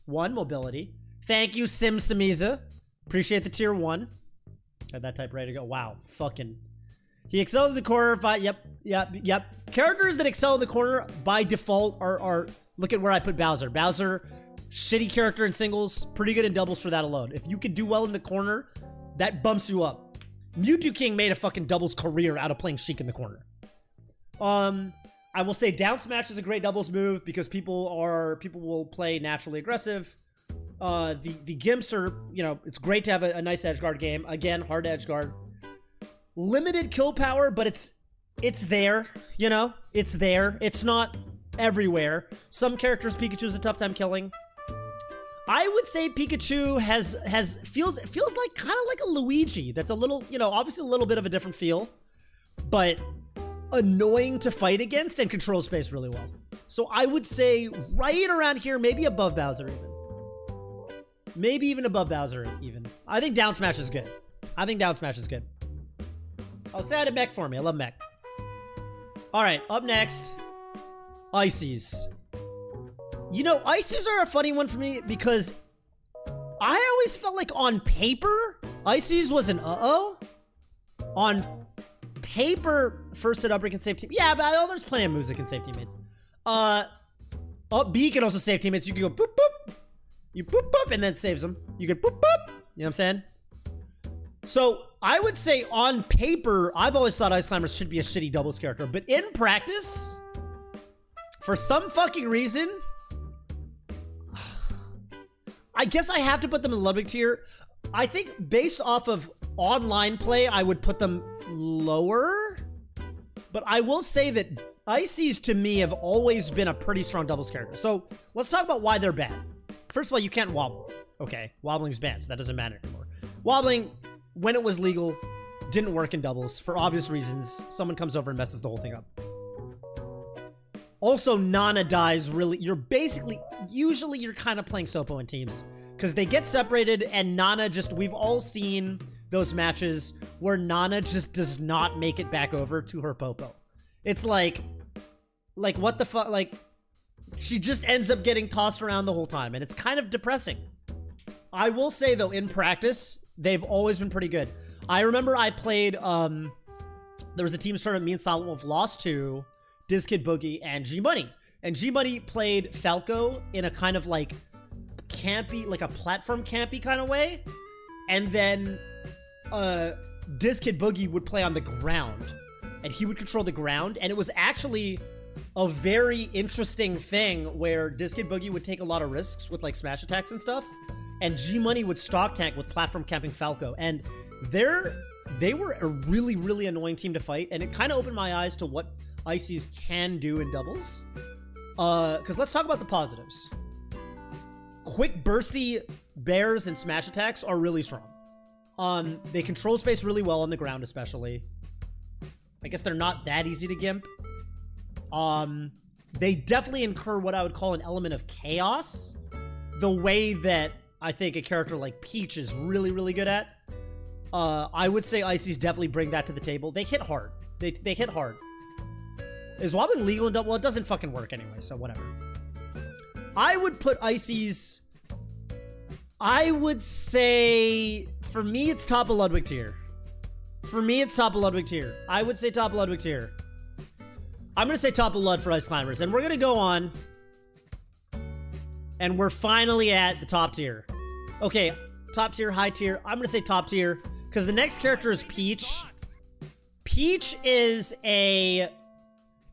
1, mobility. Thank you, Simiza. Appreciate the tier 1. Had that type ready to go. Wow, fucking. He excels in the corner fight. Yep. Characters that excel in the corner by default are look at where I put Bowser. Bowser, shitty character in singles, pretty good in doubles for that alone. If you can do well in the corner, that bumps you up. Mewtwo King made a fucking doubles career out of playing Sheik in the corner. I will say down smash is a great doubles move because people will play naturally aggressive. The Gimps are, you know, it's great to have a nice edge guard game. Again, hard edge guard. Limited kill power, but it's there, you know? It's there. It's not everywhere. Some characters Pikachu has a tough time killing. I would say Pikachu feels like kind of like a Luigi. That's a little, you know, obviously a little bit of a different feel, but annoying to fight against and control space really well. So I would say right around here, maybe above Bowser even. Maybe even above Bowser even. I think down smash is good. Oh, say hi to Mech for me. I love Mech. All right, up next, Ices. You know, Ices are a funny one for me because I always felt like on paper, Ices was an uh-oh. On paper, first hit up, can save team. Yeah, but there's plenty of moves that can save teammates. Up B can also save teammates. You can go boop, boop. You boop, boop, and then it saves them. You can boop, boop. You know what I'm saying? So, I would say on paper, I've always thought Ice Climbers should be a shitty doubles character, but in practice, for some fucking reason, I guess I have to put them in the Ludwig tier. I think based off of online play, I would put them lower, but I will say that Ices to me have always been a pretty strong doubles character. So, let's talk about why they're bad. First of all, you can't wobble. Okay, wobbling's banned, so that doesn't matter anymore. Wobbling, when it was legal, didn't work in doubles for obvious reasons. Someone comes over and messes the whole thing up. Also, Nana dies really. Usually you're kind of playing Sopo in teams because they get separated and Nana we've all seen those matches where Nana just does not make it back over to her Popo. It's like what the fuck, like, she just ends up getting tossed around the whole time, and it's kind of depressing. I will say, though, in practice, they've always been pretty good. I remember I played, there was a team tournament me and Silent Wolf lost to, Dizkid Boogie and G-Money. And G-Money played Falco in a kind of like campy, like a platform campy kind of way. And then Dizkid Boogie would play on the ground. And he would control the ground. And it was actually a very interesting thing where Dizkid Boogie would take a lot of risks with like smash attacks and stuff. And G-Money would stock tank with platform camping Falco. And they were a really, really annoying team to fight. And it kind of opened my eyes to what Ices can do in doubles. Because let's talk about the positives. Quick, bursty bears and smash attacks are really strong. They control space really well on the ground, especially. I guess they're not that easy to gimp. They definitely incur what I would call an element of chaos. The way that I think a character like Peach is really, really good at. I would say Ices definitely bring that to the table. They hit hard. They hit hard. Is wobbling legal in double? Well, it doesn't fucking work anyway, so whatever. I would put Ices... I would say... For me, it's top of Ludwig tier. I would say top of Ludwig tier. I'm gonna say top of Lud for Ice Climbers, and we're gonna go on. And we're finally at the top tier. Okay, top tier, high tier. I'm gonna say top tier, because the next character is Peach. Peach is a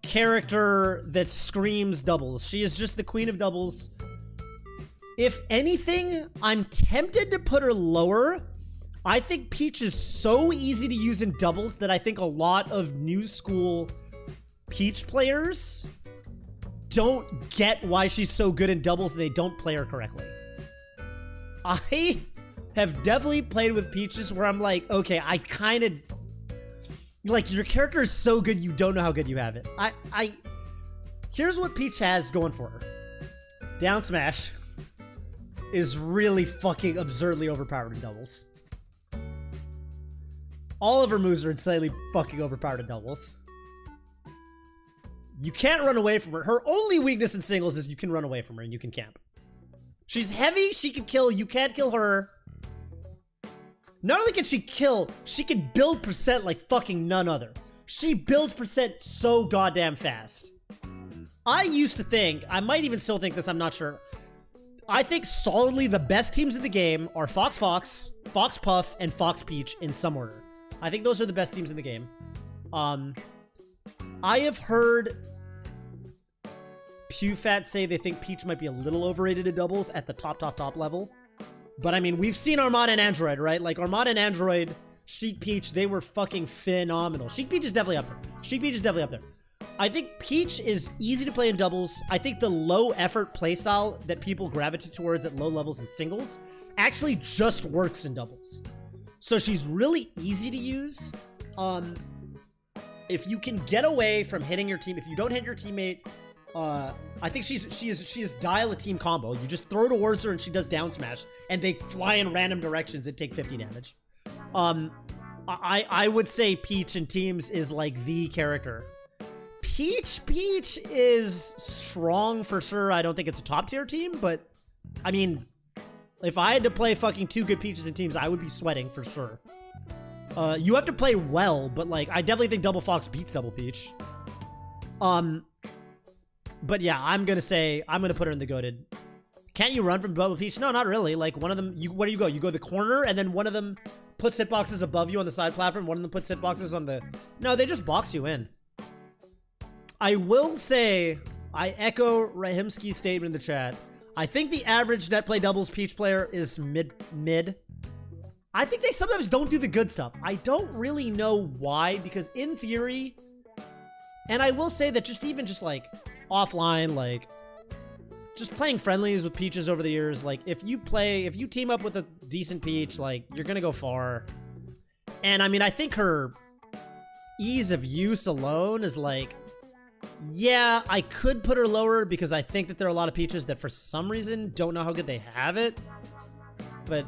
character that screams doubles. She is just the queen of doubles. If anything, I'm tempted to put her lower. I think Peach is so easy to use in doubles that I think a lot of new school Peach players don't get why she's so good in doubles and they don't play her correctly. I have definitely played with Peaches where I'm like, okay, I kind of... like, your character is so good you don't know how good you have it. Here's what Peach has going for her. Down smash is really fucking absurdly overpowered in doubles. All of her moves are insanely fucking overpowered in doubles. You can't run away from her. Her only weakness in singles is you can run away from her and you can camp. She's heavy, she can kill, you can't kill her. Not only can she kill, she can build percent like fucking none other. She builds percent so goddamn fast. I used to think, I might even still think this, I'm not sure. I think solidly the best teams in the game are Fox Fox, Fox Puff, and Fox Peach in some order. I think those are the best teams in the game. I have heard PewFat say they think Peach might be a little overrated in doubles at the top level. But I mean, we've seen Armada and Android, right? Like Armada and Android, Sheik Peach, they were fucking phenomenal. Sheik Peach is definitely up there. Sheik Peach is definitely up there. I think Peach is easy to play in doubles. I think the low effort playstyle that people gravitate towards at low levels in singles actually just works in doubles. So she's really easy to use. If you can get away from hitting your team, if you don't hit your teammate, I think she is dial a team combo. You just throw towards her and she does down smash, and they fly in random directions and take 50 damage. I would say Peach in teams is like the character. Peach is strong for sure. I don't think it's a top tier team, but I mean, if I had to play fucking 2 good Peaches in teams, I would be sweating for sure. You have to play well, but like, I definitely think Double Fox beats Double Peach. But yeah, I'm gonna put her in the goated. Can't you run from Double Peach? No, not really. Like, one of them, where do you go? You go the corner, and then one of them puts hitboxes above you on the side platform, one of them puts hitboxes on the... No, they just box you in. I will say, I echo Rahimski's statement in the chat. I think the average net play doubles Peach player is mid. I think they sometimes don't do the good stuff. I don't really know why, because in theory, and I will say that just like offline, like just playing friendlies with Peaches over the years, like if you team up with a decent Peach, like you're gonna go far. And I mean, I think her ease of use alone is like, yeah, I could put her lower because I think that there are a lot of Peaches that for some reason don't know how good they have it. But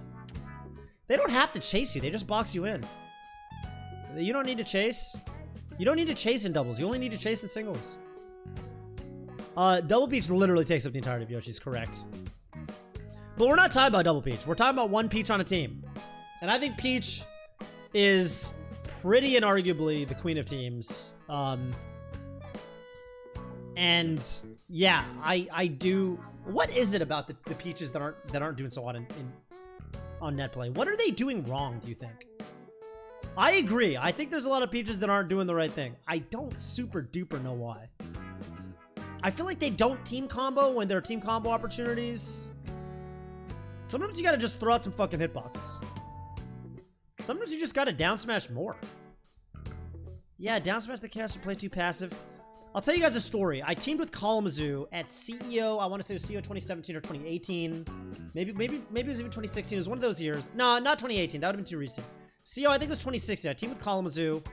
they don't have to chase you, they just box you in. You don't need to chase. You don't need to chase in doubles, you only need to chase in singles. Double Peach literally takes up the entirety of Yoshi's, correct. But we're not talking about Double Peach, we're talking about one Peach on a team. And I think Peach is pretty inarguably the queen of teams. And yeah, I do. What is it about the Peaches that aren't doing so on net play? What are they doing wrong, do you think? I agree. I think there's a lot of Peaches that aren't doing the right thing. I don't super duper know why. I feel like they don't team combo when there are team combo opportunities. Sometimes you gotta just throw out some fucking hitboxes. Sometimes you just gotta down smash more. Yeah, down smash the caster, play too passive. I'll tell you guys a story. I teamed with Kalamazoo at CEO, I want to say it was CEO 2017 or 2018. Maybe it was even 2016. It was one of those years. No, not 2018. That would have been too recent. CEO, I think it was 2016. I teamed with Kalamazoo.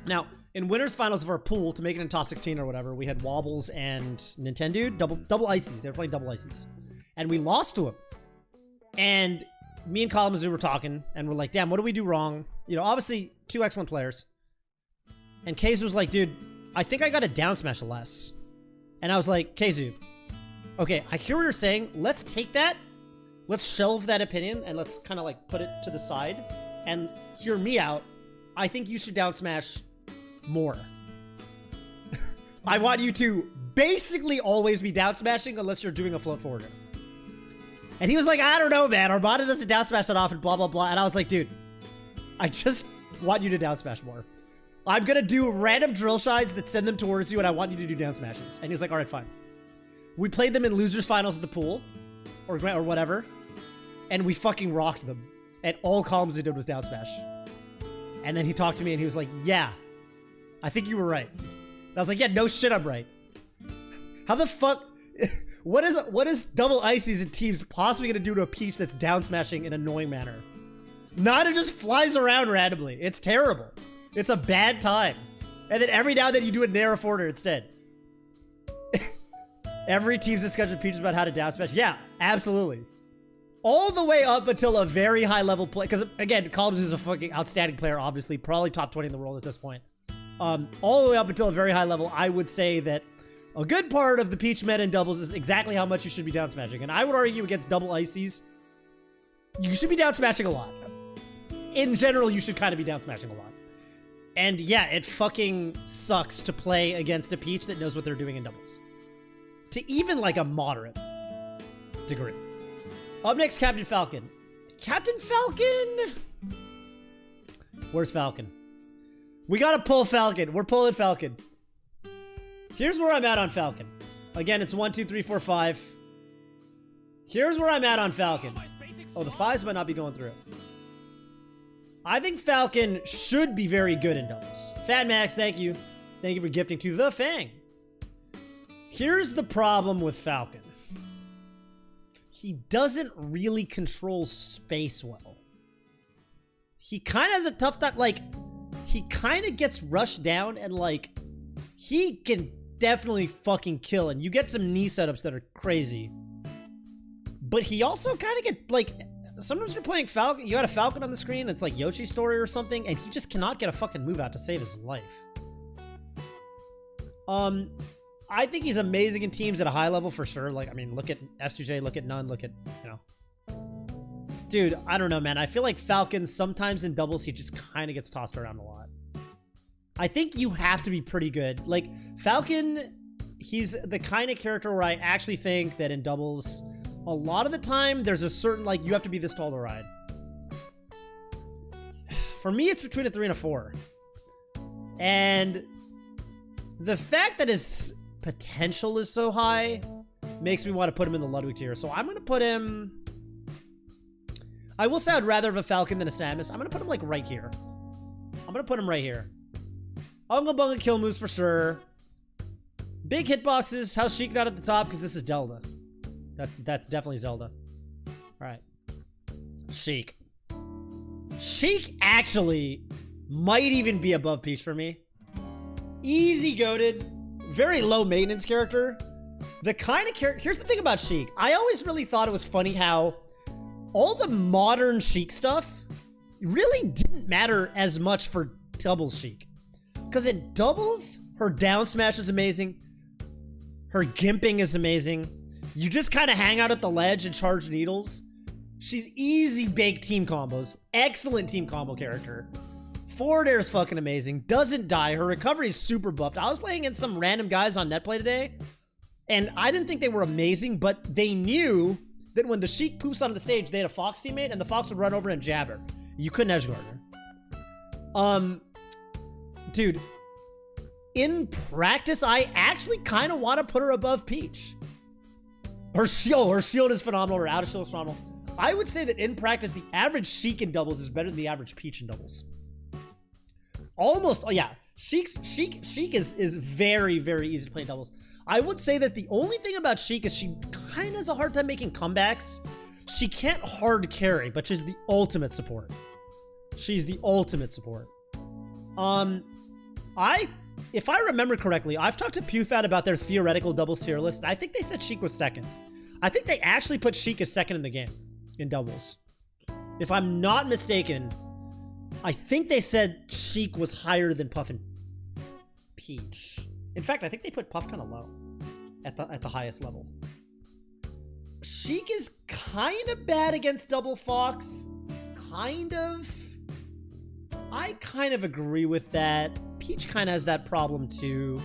Now, in winners finals of our pool, to make it in top 16 or whatever, we had Wobbles and Nintendo, double ices. They were playing double ices. And we lost to them. And me and Kalamazoo were talking, and we're like, damn, what do we do wrong? You know, obviously, 2 excellent players. And Keizu was like, dude, I think I got a down smash less. And I was like, Keizu, okay, I hear what you're saying. Let's take that. Let's shelve that opinion and let's kind of like put it to the side and hear me out. I think you should down smash more. I want you to basically always be down smashing unless you're doing a float forwarder. And he was like, I don't know, man. Armada doesn't down smash that often, blah, blah, blah. And I was like, dude, I just want you to down smash more. I'm gonna do random drill shides that send them towards you and I want you to do down smashes. And he's like, all right, fine. We played them in losers finals at the pool or whatever. And we fucking rocked them. And all Kalamazoo did was down smash. And then he talked to me and he was like, yeah, I think you were right. And I was like, yeah, no shit, I'm right. How the fuck? What is double ices in teams possibly gonna do to a Peach that's down smashing in an annoying manner? Nana just flies around randomly. It's terrible. It's a bad time. And then every now and then you do a Nair order instead. Every team's discussion features about how to down smash. Yeah, absolutely. All the way up until a very high level play. Because again, Columns is a fucking outstanding player, obviously. Probably top 20 in the world at this point. All the way up until a very high level, I would say that a good part of the Peach meta in doubles is exactly how much you should be down smashing. And I would argue against double ices, you should be down smashing a lot. In general, you should kind of be down smashing a lot. And yeah, it fucking sucks to play against a Peach that knows what they're doing in doubles. To even like a moderate degree. Up next, Captain Falcon. Captain Falcon? Where's Falcon? We gotta pull Falcon. We're pulling Falcon. Here's where I'm at on Falcon. Again, it's 1, 2, 3, 4, 5. Here's where I'm at on Falcon. Oh, the 5s might not be going through. I think Falcon should be very good in doubles. Fat Max, thank you. Thank you for gifting to the Fang. Here's the problem with Falcon. He doesn't really control space well. He kind of has a tough time, like, he kind of gets rushed down and, like, he can definitely fucking kill, and you get some knee setups that are crazy. But he also kind of get, like, sometimes you're playing Falcon, you got a Falcon on the screen, it's like Yoshi's story or something, and he just cannot get a fucking move out to save his life. I think he's amazing in teams at a high level for sure. Like, I mean, look at S2J, look at None, look at, you know. Dude, I don't know, man. I feel like Falcon, sometimes in doubles, he just kind of gets tossed around a lot. I think you have to be pretty good. Like, Falcon, he's the kind of character where I actually think that in doubles, a lot of the time, there's a certain, like, you have to be this tall to ride. For me, it's between a 3 and a 4. And the fact that his potential is so high makes me want to put him in the Ludwig tier. So I'm going to put him... I will say I'd rather have a Falcon than a Samus. I'm going to put him, like, right here. I'm going to put him right here. Unga Bunga kill moves for sure. Big hitboxes. How's Sheik not at the top? Because this is Zelda. That's definitely Zelda. Alright. Sheik. Sheik actually might even be above Peach for me. Easy goated. Very low maintenance character. The kind of character... Here's the thing about Sheik. I always really thought it was funny how all the modern Sheik stuff really didn't matter as much for doubles Sheik. Because in doubles, her down smash is amazing. Her gimping is amazing. You just kind of hang out at the ledge and charge needles. She's easy baked team combos. Excellent team combo character. Forward air is fucking amazing. Doesn't die. Her recovery is super buffed. I was playing against some random guys on netplay today, and I didn't think they were amazing, but they knew that when the Sheik poofs onto the stage, they had a Fox teammate, and the Fox would run over and jab her. You couldn't edgeguard her. Dude, in practice, I actually kind of want to put her above Peach. Her shield is phenomenal. Her out of shield is phenomenal. I would say that in practice, the average Sheik in doubles is better than the average Peach in doubles. Almost, oh yeah. Sheik is very, very easy to play in doubles. I would say that the only thing about Sheik is she kind of has a hard time making comebacks. She can't hard carry, but she's the ultimate support. She's the ultimate support. If I remember correctly, I've talked to PewFat about their theoretical doubles tier list, and I think they said Sheik was second. I think they actually put Sheik as second in the game, in doubles. If I'm not mistaken, I think they said Sheik was higher than Puff and Peach. In fact, I think they put Puff kind of low at the highest level. Sheik is kind of bad against Double Fox. Kind of. I kind of agree with that. Peach kind of has that problem too.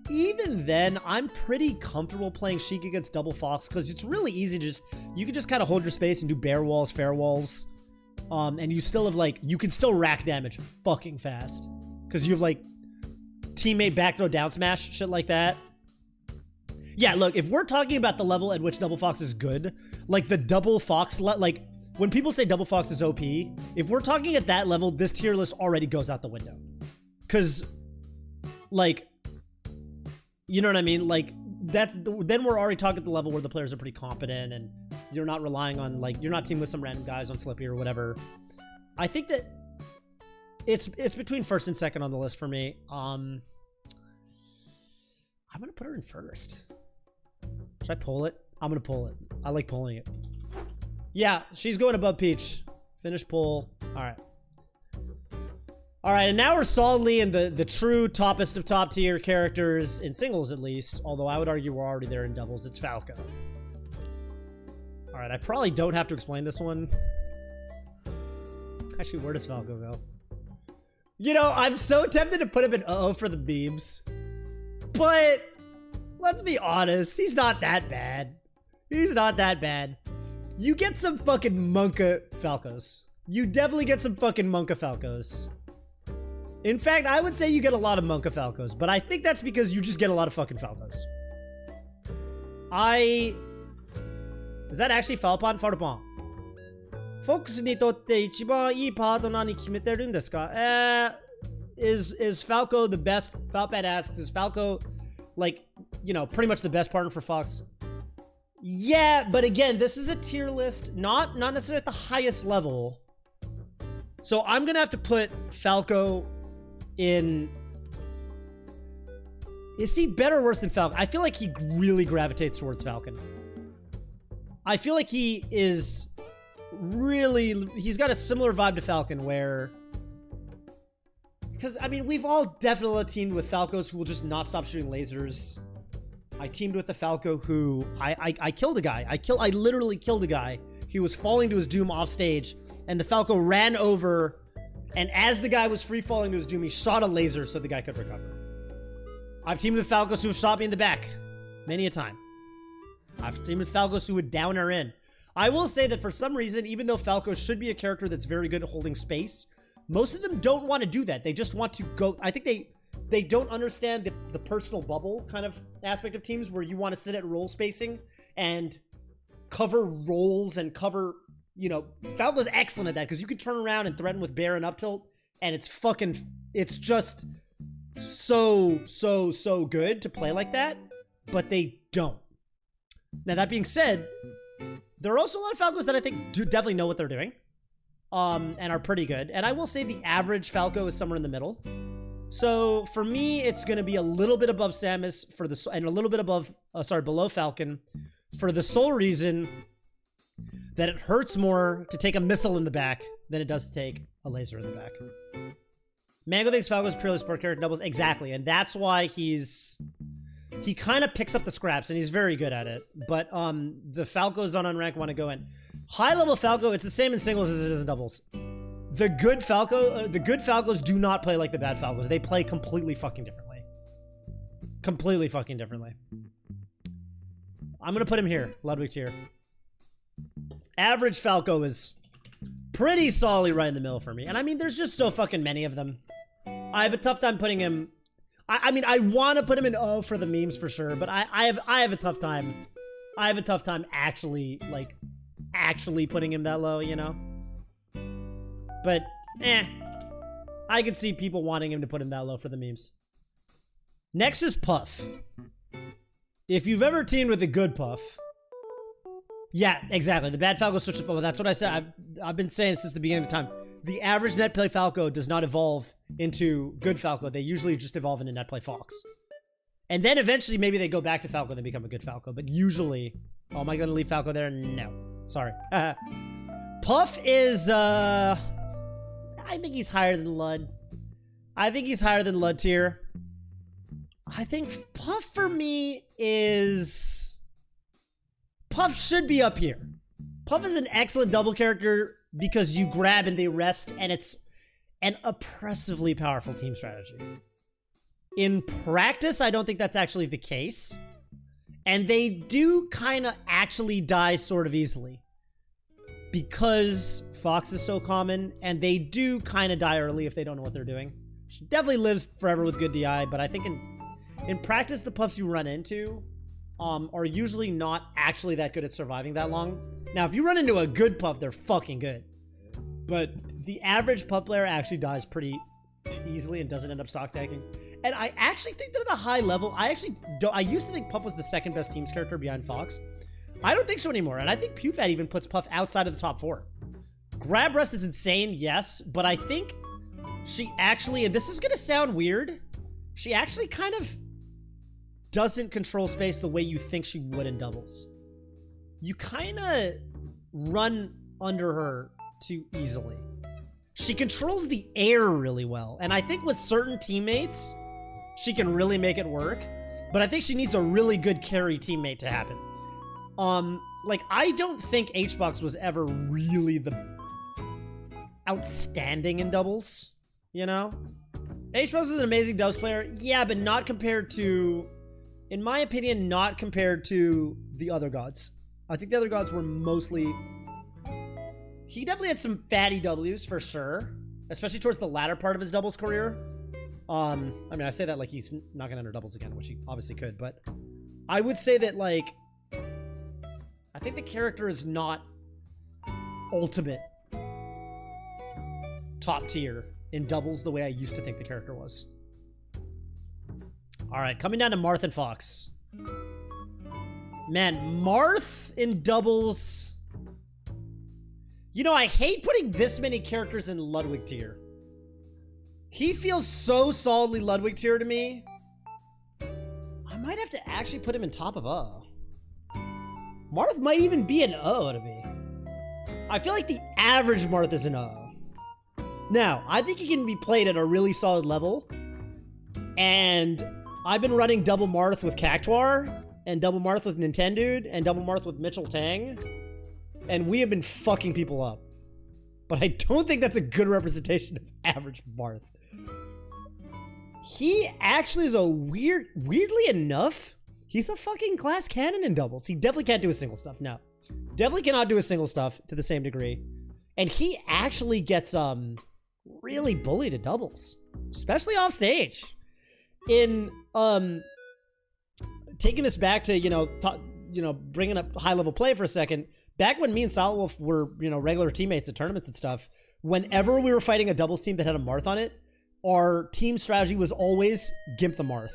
Even then, I'm pretty comfortable playing Sheik against Double Fox because it's really easy to you can just kind of hold your space and do bear walls, fair walls. And you still have, like, you can still rack damage fucking fast. Because you have, like, teammate back throw down smash, shit like that. Yeah, look, if we're talking about the level at which Double Fox is good, like, the Double Fox, like, when people say Double Fox is OP, if we're talking at that level, this tier list already goes out the window. Because, like, you know what I mean? Like, then we're already talking at the level where the players are pretty competent and you're not relying on, like, you're not teaming with some random guys on Slippy or whatever. I think that it's between first and second on the list for me. I'm gonna put her in first. Should I pull it? I'm gonna pull it. I like pulling it. Yeah, she's going above Peach. Finish pull. Alright. Alright, and now we're solidly in the true toppest of top tier characters, in singles at least. Although I would argue we're already there in doubles. It's Falco. Alright, I probably don't have to explain this one. Actually, where does Falco go? You know, I'm so tempted to put him in uh-oh for the memes. But, let's be honest, he's not that bad. He's not that bad. You get some fucking Monka Falcos. You definitely get some fucking Monka Falcos. In fact, I would say you get a lot of Monka Falcos, but I think that's because you just get a lot of fucking Falcos. Is that actually Falcon? Falcon. Fox ni totte ichiban ii partner ni kimeteru desu ka? Is Falco the best? Falpad asks, is Falco, like, you know, pretty much the best partner for Fox? Yeah, but again, this is a tier list, not necessarily at the highest level. So I'm gonna have to put Falco in. Is he better or worse than Falcon? I feel like he really gravitates towards Falcon. I feel like he is really, he's got a similar vibe to Falcon where, because I mean, we've all definitely teamed with Falcos who will just not stop shooting lasers. I teamed with a Falco who I killed a guy. I literally killed a guy. He was falling to his doom off stage, and the Falco ran over, and as the guy was free falling to his doom, he shot a laser so the guy could recover. I've teamed with Falcos who have shot me in the back many a time. I've teamed with Falcos who would down her in. I will say that for some reason, even though Falco should be a character that's very good at holding space, most of them don't want to do that. They just want to go. I think they don't understand the personal bubble kind of aspect of teams where you want to sit at roll spacing and cover rolls and cover, you know, Falco's excellent at that because you can turn around and threaten with bear and up tilt, and it's just so good to play like that, but they don't. Now, that being said, there are also a lot of Falcos that I think do definitely know what they're doing, and are pretty good. And I will say the average Falco is somewhere in the middle. So for me, it's going to be a little bit above Samus and a little bit above, below Falcon, for the sole reason that it hurts more to take a missile in the back than it does to take a laser in the back. Mango thinks Falco's purely support character doubles. Exactly, and that's why he kind of picks up the scraps, and he's very good at it. But the Falcos on unranked want to go in. High level Falco, it's the same in singles as it is in doubles. The good Falcos do not play like the bad Falcos. They play completely fucking differently. Completely fucking differently. I'm gonna put him here, Ludwig tier. Average Falco is pretty solidly right in the middle for me. And I mean, there's just so fucking many of them. I have a tough time putting him. I mean, I want to put him in O for the memes for sure, but I have a tough time. I have a tough time actually putting him that low, you know? But, I could see people wanting him to put him that low for the memes. Next is Puff. If you've ever teamed with a good Puff. Yeah, exactly. The bad Falco switches forward. That's what I said. I've been saying since the beginning of the time. The average net play Falco does not evolve into good Falco. They usually just evolve into net play Fox. And then eventually maybe they go back to Falco and they become a good Falco. But usually, oh, am I going to leave Falco there? No. Sorry. Puff is, I think he's higher than Lud. I think he's higher than Lud tier. I think Puff for me is... Puff should be up here. Puff is an excellent double character because you grab and they rest, and it's an oppressively powerful team strategy. In practice, I don't think that's actually the case. And they do kind of actually die sort of easily. Because Fox is so common, and they do kind of die early if they don't know what they're doing. She definitely lives forever with good DI, but I think in practice, the Puffs you run into are usually not actually that good at surviving that long. Now, if you run into a good Puff, they're fucking good. But the average Puff player actually dies pretty easily and doesn't end up stock taking. And I actually think that at a high level, I used to think Puff was the second best teams character behind Fox. I don't think so anymore, and I think PewFat even puts Puff outside of the top 4. Grab Rest is insane, yes, but I think she actually, and this is gonna sound weird, she actually kind of doesn't control space the way you think she would in doubles. You kind of run under her too easily. She controls the air really well, and I think with certain teammates, she can really make it work, but I think she needs a really good carry teammate to happen. Like, I don't think HBox was ever really the outstanding in doubles, you know? HBox was an amazing doubles player, yeah, but not compared to, in my opinion, not compared to the other gods. I think the other gods were mostly... He definitely had some fatty Ws for sure, especially towards the latter part of his doubles career. I mean, I say that like he's not gonna enter doubles again, which he obviously could, but I would say that, like, I think the character is not ultimate top tier in doubles the way I used to think the character was. All right, coming down to Marth and Fox. Man, Marth in doubles. You know, I hate putting this many characters in Ludwig tier. He feels so solidly Ludwig tier to me. I might have to actually put him in top of O. Marth might even be an O to me. I feel like the average Marth is an O. Now, I think he can be played at a really solid level. And I've been running double Marth with Cactuar, and double Marth with Nintendude, and double Marth with Mitchell Tang. And we have been fucking people up. But I don't think that's a good representation of average Marth. He actually is a weirdly enough, he's a fucking glass cannon in doubles. He definitely can't do his single stuff, no. Definitely cannot do his single stuff to the same degree. And he actually gets really bullied at doubles. Especially off stage. In taking this back to, bringing up high level play for a second, back when me and Solwolf were, regular teammates at tournaments and stuff, whenever we were fighting a doubles team that had a Marth on it, our team strategy was always gimp the Marth.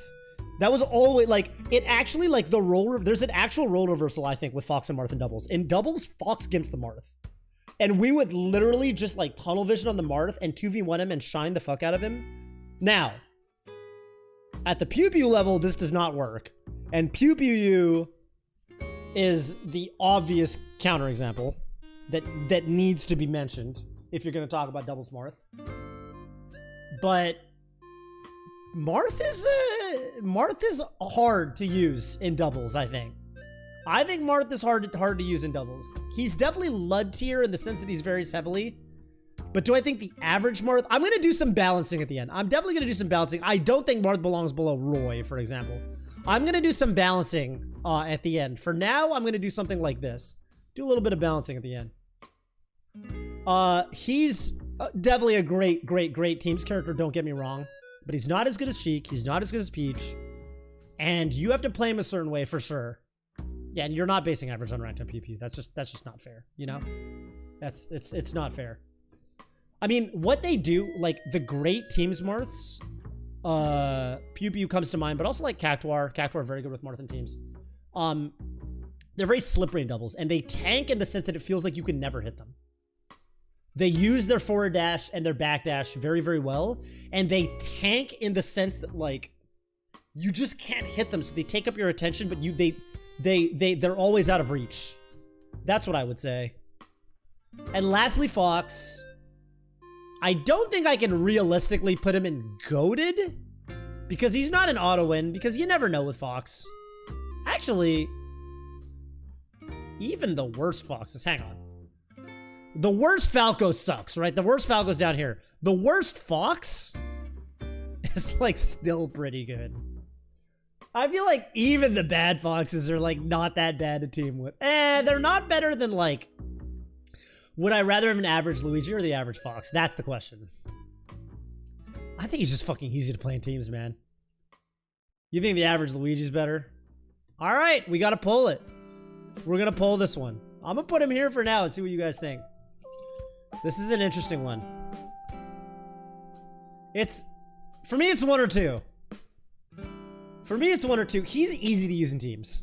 That was always, like, it actually, like, the role, there's an actual role reversal, I think, with Fox and Marth in doubles. In doubles, Fox gimps the Marth. And we would literally just, like, tunnel vision on the Marth and 2v1 him and shine the fuck out of him. Now, at the Pew Pew level, this does not work. And Pew Pew is the obvious counterexample that needs to be mentioned if you're going to talk about doubles Marth. But Marth is hard to use in doubles, I think. I think Marth is hard to use in doubles. He's definitely Lud tier in the sense that he's varies heavily. But do I think the average Marth? I'm going to do some balancing at the end. I'm definitely going to do some balancing. I don't think Marth belongs below Roy, for example. I'm going to do some balancing at the end. For now, I'm going to do something like this. Do a little bit of balancing at the end. He's definitely a great teams character, don't get me wrong. But he's not as good as Sheik. He's not as good as Peach. And you have to play him a certain way for sure. Yeah, and you're not basing average on ranked on PP. That's just not fair, you know? It's not fair. I mean, what they do, like the great teams Marths, Pew Pew comes to mind, but also like Cactuar. Cactuar very good with Marth and teams. They're very slippery in doubles, and they tank in the sense that it feels like you can never hit them. They use their forward dash and their back dash very, very well, and they tank in the sense that, like, you just can't hit them, so they take up your attention, but they're always out of reach. That's what I would say. And lastly, Fox. I don't think I can realistically put him in goated, because he's not an auto win, because you never know with Fox. Actually, even the worst Foxes, hang on. The worst Falco sucks, right? The worst Falco's down here. The worst Fox is, like, still pretty good. I feel like even the bad Foxes are, like, not that bad to team with. They're not better than, like... Would I rather have an average Luigi or the average Fox? That's the question. I think he's just fucking easy to play in teams, man. You think the average Luigi's better? All right, we got to pull it. We're going to pull this one. I'm going to put him here for now and see what you guys think. This is an interesting one. For me, it's one or two. For me, it's one or two. He's easy to use in teams.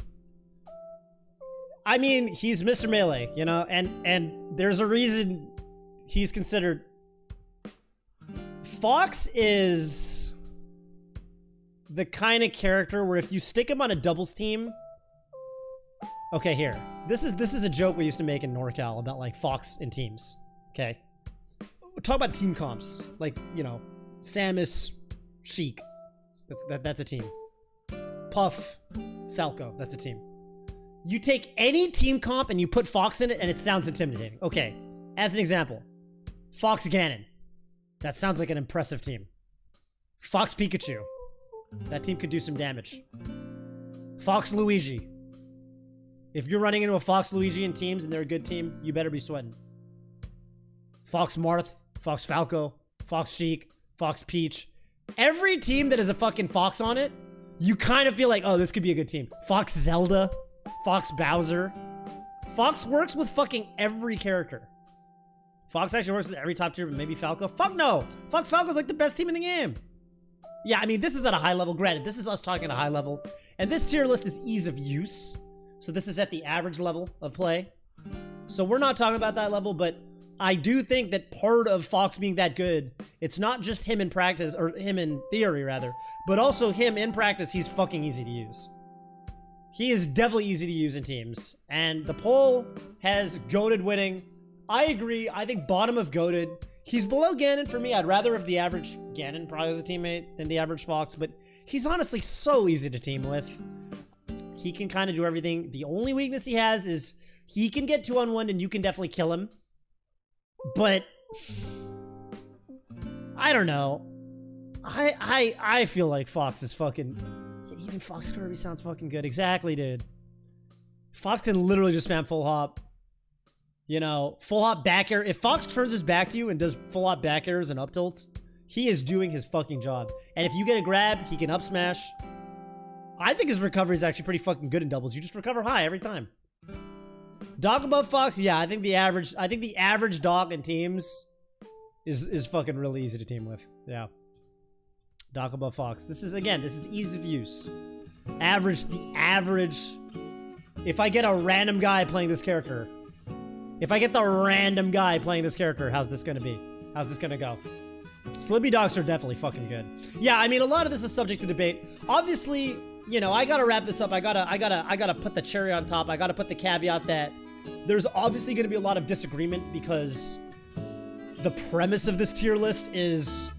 I mean, he's Mr. Melee, you know, and there's a reason he's considered... Fox is the kind of character where if you stick him on a doubles team... Okay, here. This is a joke we used to make in NorCal about, like, Fox and teams. Okay? Talk about team comps. Like, you know, Samus, Sheik. That's a team. Puff, Falco. That's a team. You take any team comp and you put Fox in it and it sounds intimidating. Okay, as an example. Fox Ganon. That sounds like an impressive team. Fox Pikachu. That team could do some damage. Fox Luigi. If you're running into a Fox Luigi in teams and they're a good team, you better be sweating. Fox Marth, Fox Falco, Fox Sheik, Fox Peach. Every team that has a fucking Fox on it, you kind of feel like, oh, this could be a good team. Fox Zelda, Fox Bowser. Fox works with fucking every character. Fox actually works with every top tier, but maybe Falco. Fuck no! Fox Falco's like the best team in the game. Yeah, I mean, this is at a high level. Granted, this is us talking at a high level. And this tier list is ease of use. So this is at the average level of play. So we're not talking about that level, but I do think that part of Fox being that good, it's not just him in practice, or him in theory rather, but also him in practice, he's fucking easy to use. He is definitely easy to use in teams. And the poll has GOATed winning. I agree. I think bottom of GOATed. He's below Ganon for me. I'd rather have the average Ganon probably as a teammate than the average Fox, but he's honestly so easy to team with. He can kind of do everything. The only weakness he has is he can get 2-on-1 and you can definitely kill him. But I don't know. I feel like Fox is fucking... Even Fox Kirby sounds fucking good. Exactly, dude. Fox can literally just spam full hop. You know, full hop back air. If Fox turns his back to you and does full hop back airs and up tilts, he is doing his fucking job. And if you get a grab, he can up smash. I think his recovery is actually pretty fucking good in doubles. You just recover high every time. Dog above Fox, yeah, I think the average dog in teams is fucking really easy to team with. Yeah. Dog above Fox. This is ease of use. The average. If I get a random guy playing this character. If I get the random guy playing this character, how's this gonna be? How's this gonna go? Slippy dogs are definitely fucking good. Yeah, I mean, a lot of this is subject to debate. Obviously, you know, I gotta wrap this up. I gotta put the cherry on top. I gotta put the caveat that there's obviously gonna be a lot of disagreement because the premise of this tier list is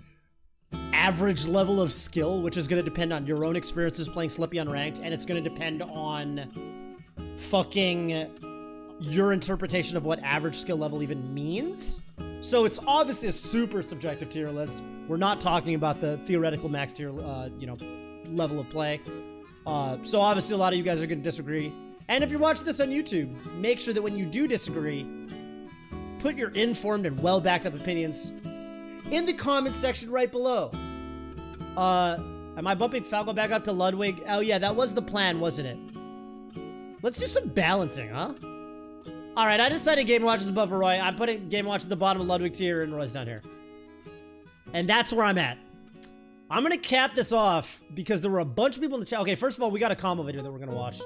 average level of skill, which is gonna depend on your own experiences playing Slippy Unranked, and it's gonna depend on fucking your interpretation of what average skill level even means. So it's obviously a super subjective tier list. We're not talking about the theoretical max tier, you know, level of play. So obviously a lot of you guys are going to disagree. And if you're watching this on YouTube, make sure that when you do disagree, put your informed and well backed up opinions in the comments section right below. Am I bumping Falco back up to Ludwig? Oh yeah, that was the plan, wasn't it? Let's do some balancing, huh? Alright, I decided Game & Watch is above Roy. I'm putting Game & Watch at the bottom of Ludwig tier and Roy's down here. And that's where I'm at. I'm gonna cap this off because there were a bunch of people in the chat. Okay, first of all, we got a combo video that we're gonna watch.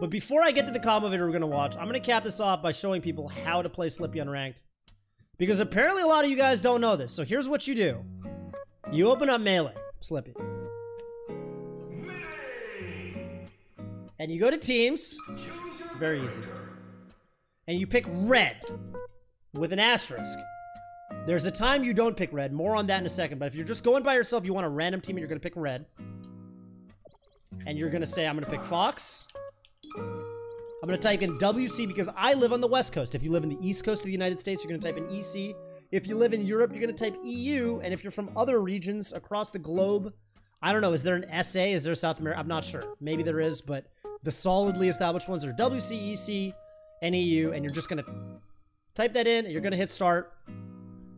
But before I get to the combo video we're gonna watch, I'm gonna cap this off by showing people how to play Slippy Unranked. Because apparently a lot of you guys don't know this. So here's what you do. You open up Melee, Slippy. And you go to Teams. It's very easy. And you pick red with an asterisk. There's a time you don't pick red. More on that in a second. But if you're just going by yourself, you want a random team and you're going to pick red. And you're going to say, I'm going to pick Fox. I'm going to type in WC because I live on the West Coast. If you live in the East Coast of the United States, you're going to type in EC. If you live in Europe, you're going to type EU. And if you're from other regions across the globe, I don't know. Is there an SA? Is there South America? I'm not sure. Maybe there is. But the solidly established ones are WC, EC, and EU, and you're just gonna type that in, and you're gonna hit start,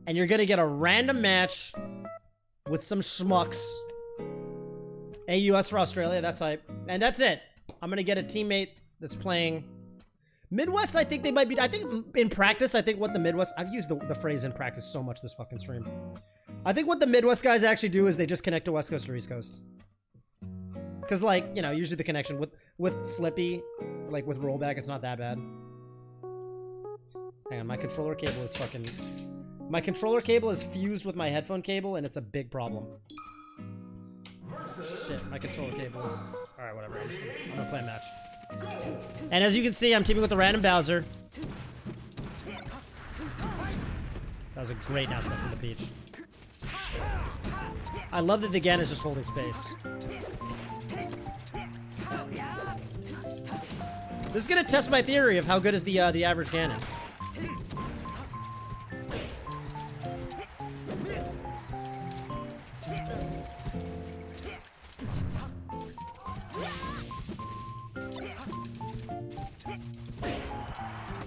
and you're gonna get a random match with some schmucks. AUS for Australia, that's hype. And that's it. I'm gonna get a teammate that's playing Midwest. I think they might be, I think in practice, I think what the Midwest, I've used the phrase in practice so much this fucking stream. I think what the Midwest guys actually do is they just connect to West Coast or East Coast. Because, like, you know, usually the connection with Slippy, like with rollback, it's not that bad. Hang on, my controller cable is fucking... My controller cable is fused with my headphone cable, and it's a big problem. Shit, my controller cable is... Alright, whatever. I'm gonna play a match. And as you can see, I'm teaming with the random Bowser. That was a great announcement from the Peach. I love that the Ganon is just holding space. This is gonna test my theory of how good is the average Ganon.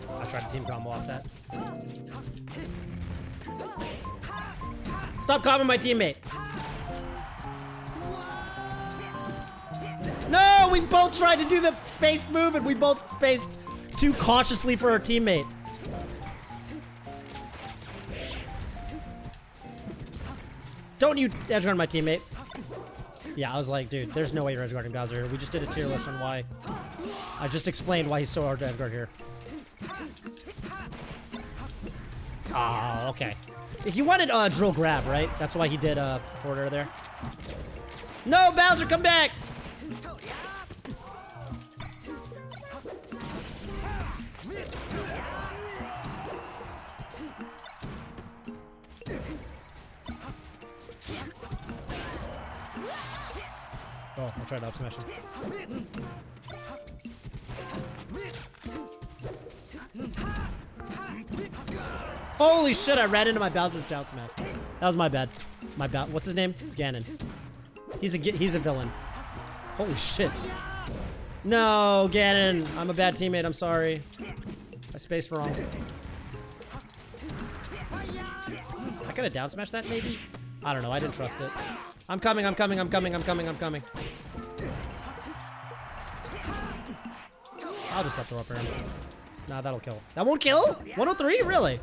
I tried to team combo off that. Stop comboing my teammate. No, we both tried to do the spaced move and we both spaced too cautiously for our teammate. Don't you edgeguard my teammate. Yeah, I was like, dude, there's no way you're edgeguarding Bowser here. We just did a tier list on why. I just explained why he's so hard to edgeguard here. Oh, okay. He wanted drill grab, right? That's why he did forward air there. No, Bowser, come back! Oh, I'll try to up smash him. Holy shit, I ran into my Bowser's down smash. That was my bad. What's his name? Ganon. He's a villain. Holy shit. No, Ganon. I'm a bad teammate, I'm sorry. I spaced wrong. I could have down smashed that maybe? I don't know, I didn't trust it. I'm coming, I'm coming, I'm coming, I'm coming, I'm coming. I'll just up throw up air. Nah, that'll kill. That won't kill? 103? Really?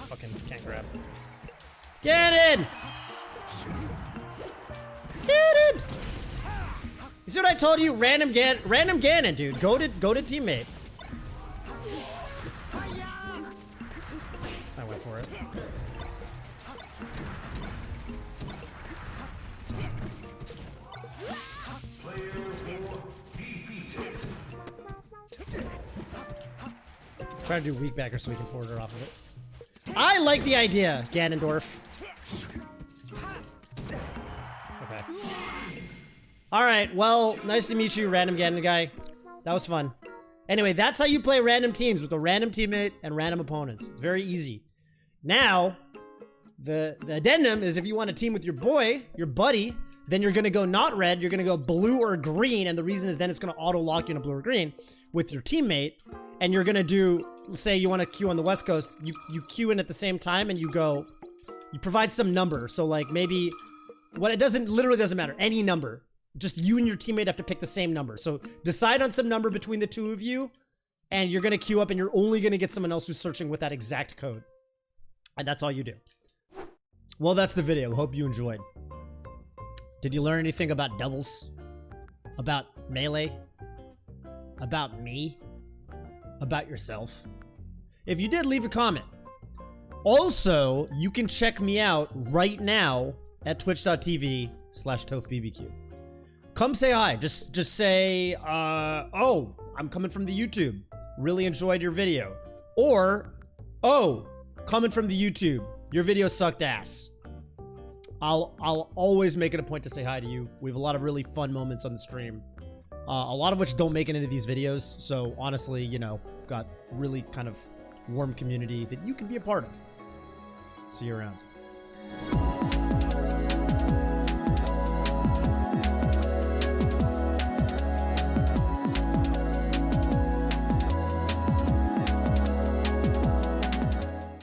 Fucking can't grab. Get in! Get in! You see what I told you? Random Ganon, dude. Go to teammate. I went for it. Try to do weak backer so we can forward her off of it. I like the idea, Ganondorf. Okay. Alright, well, nice to meet you, random Ganon guy. That was fun. Anyway, that's how you play random teams, with a random teammate and random opponents. It's very easy. Now, the addendum is if you want to team with your boy, your buddy, then you're going to go not red, you're going to go blue or green, and the reason is then it's going to auto-lock you in a blue or green with your teammate, and you're going to do, say you want to queue on the West Coast, you queue in at the same time, and you provide some number, so like maybe, literally doesn't matter, any number. Just you and your teammate have to pick the same number. So decide on some number between the two of you, and you're going to queue up, and you're only going to get someone else who's searching with that exact code. And that's all you do. Well, that's the video. Hope you enjoyed. Did you learn anything about doubles? About melee? About me? About yourself? If you did, leave a comment. Also, you can check me out right now at twitch.tv/TothBBQ. Come say hi. Just say, oh, I'm coming from the YouTube. Really enjoyed your video. Or, oh, coming from the YouTube. Your video sucked ass. I'll always make it a point to say hi to you. We have a lot of really fun moments on the stream. A lot of which don't make it into these videos. So honestly, you know, got really kind of warm community that you can be a part of. See you around.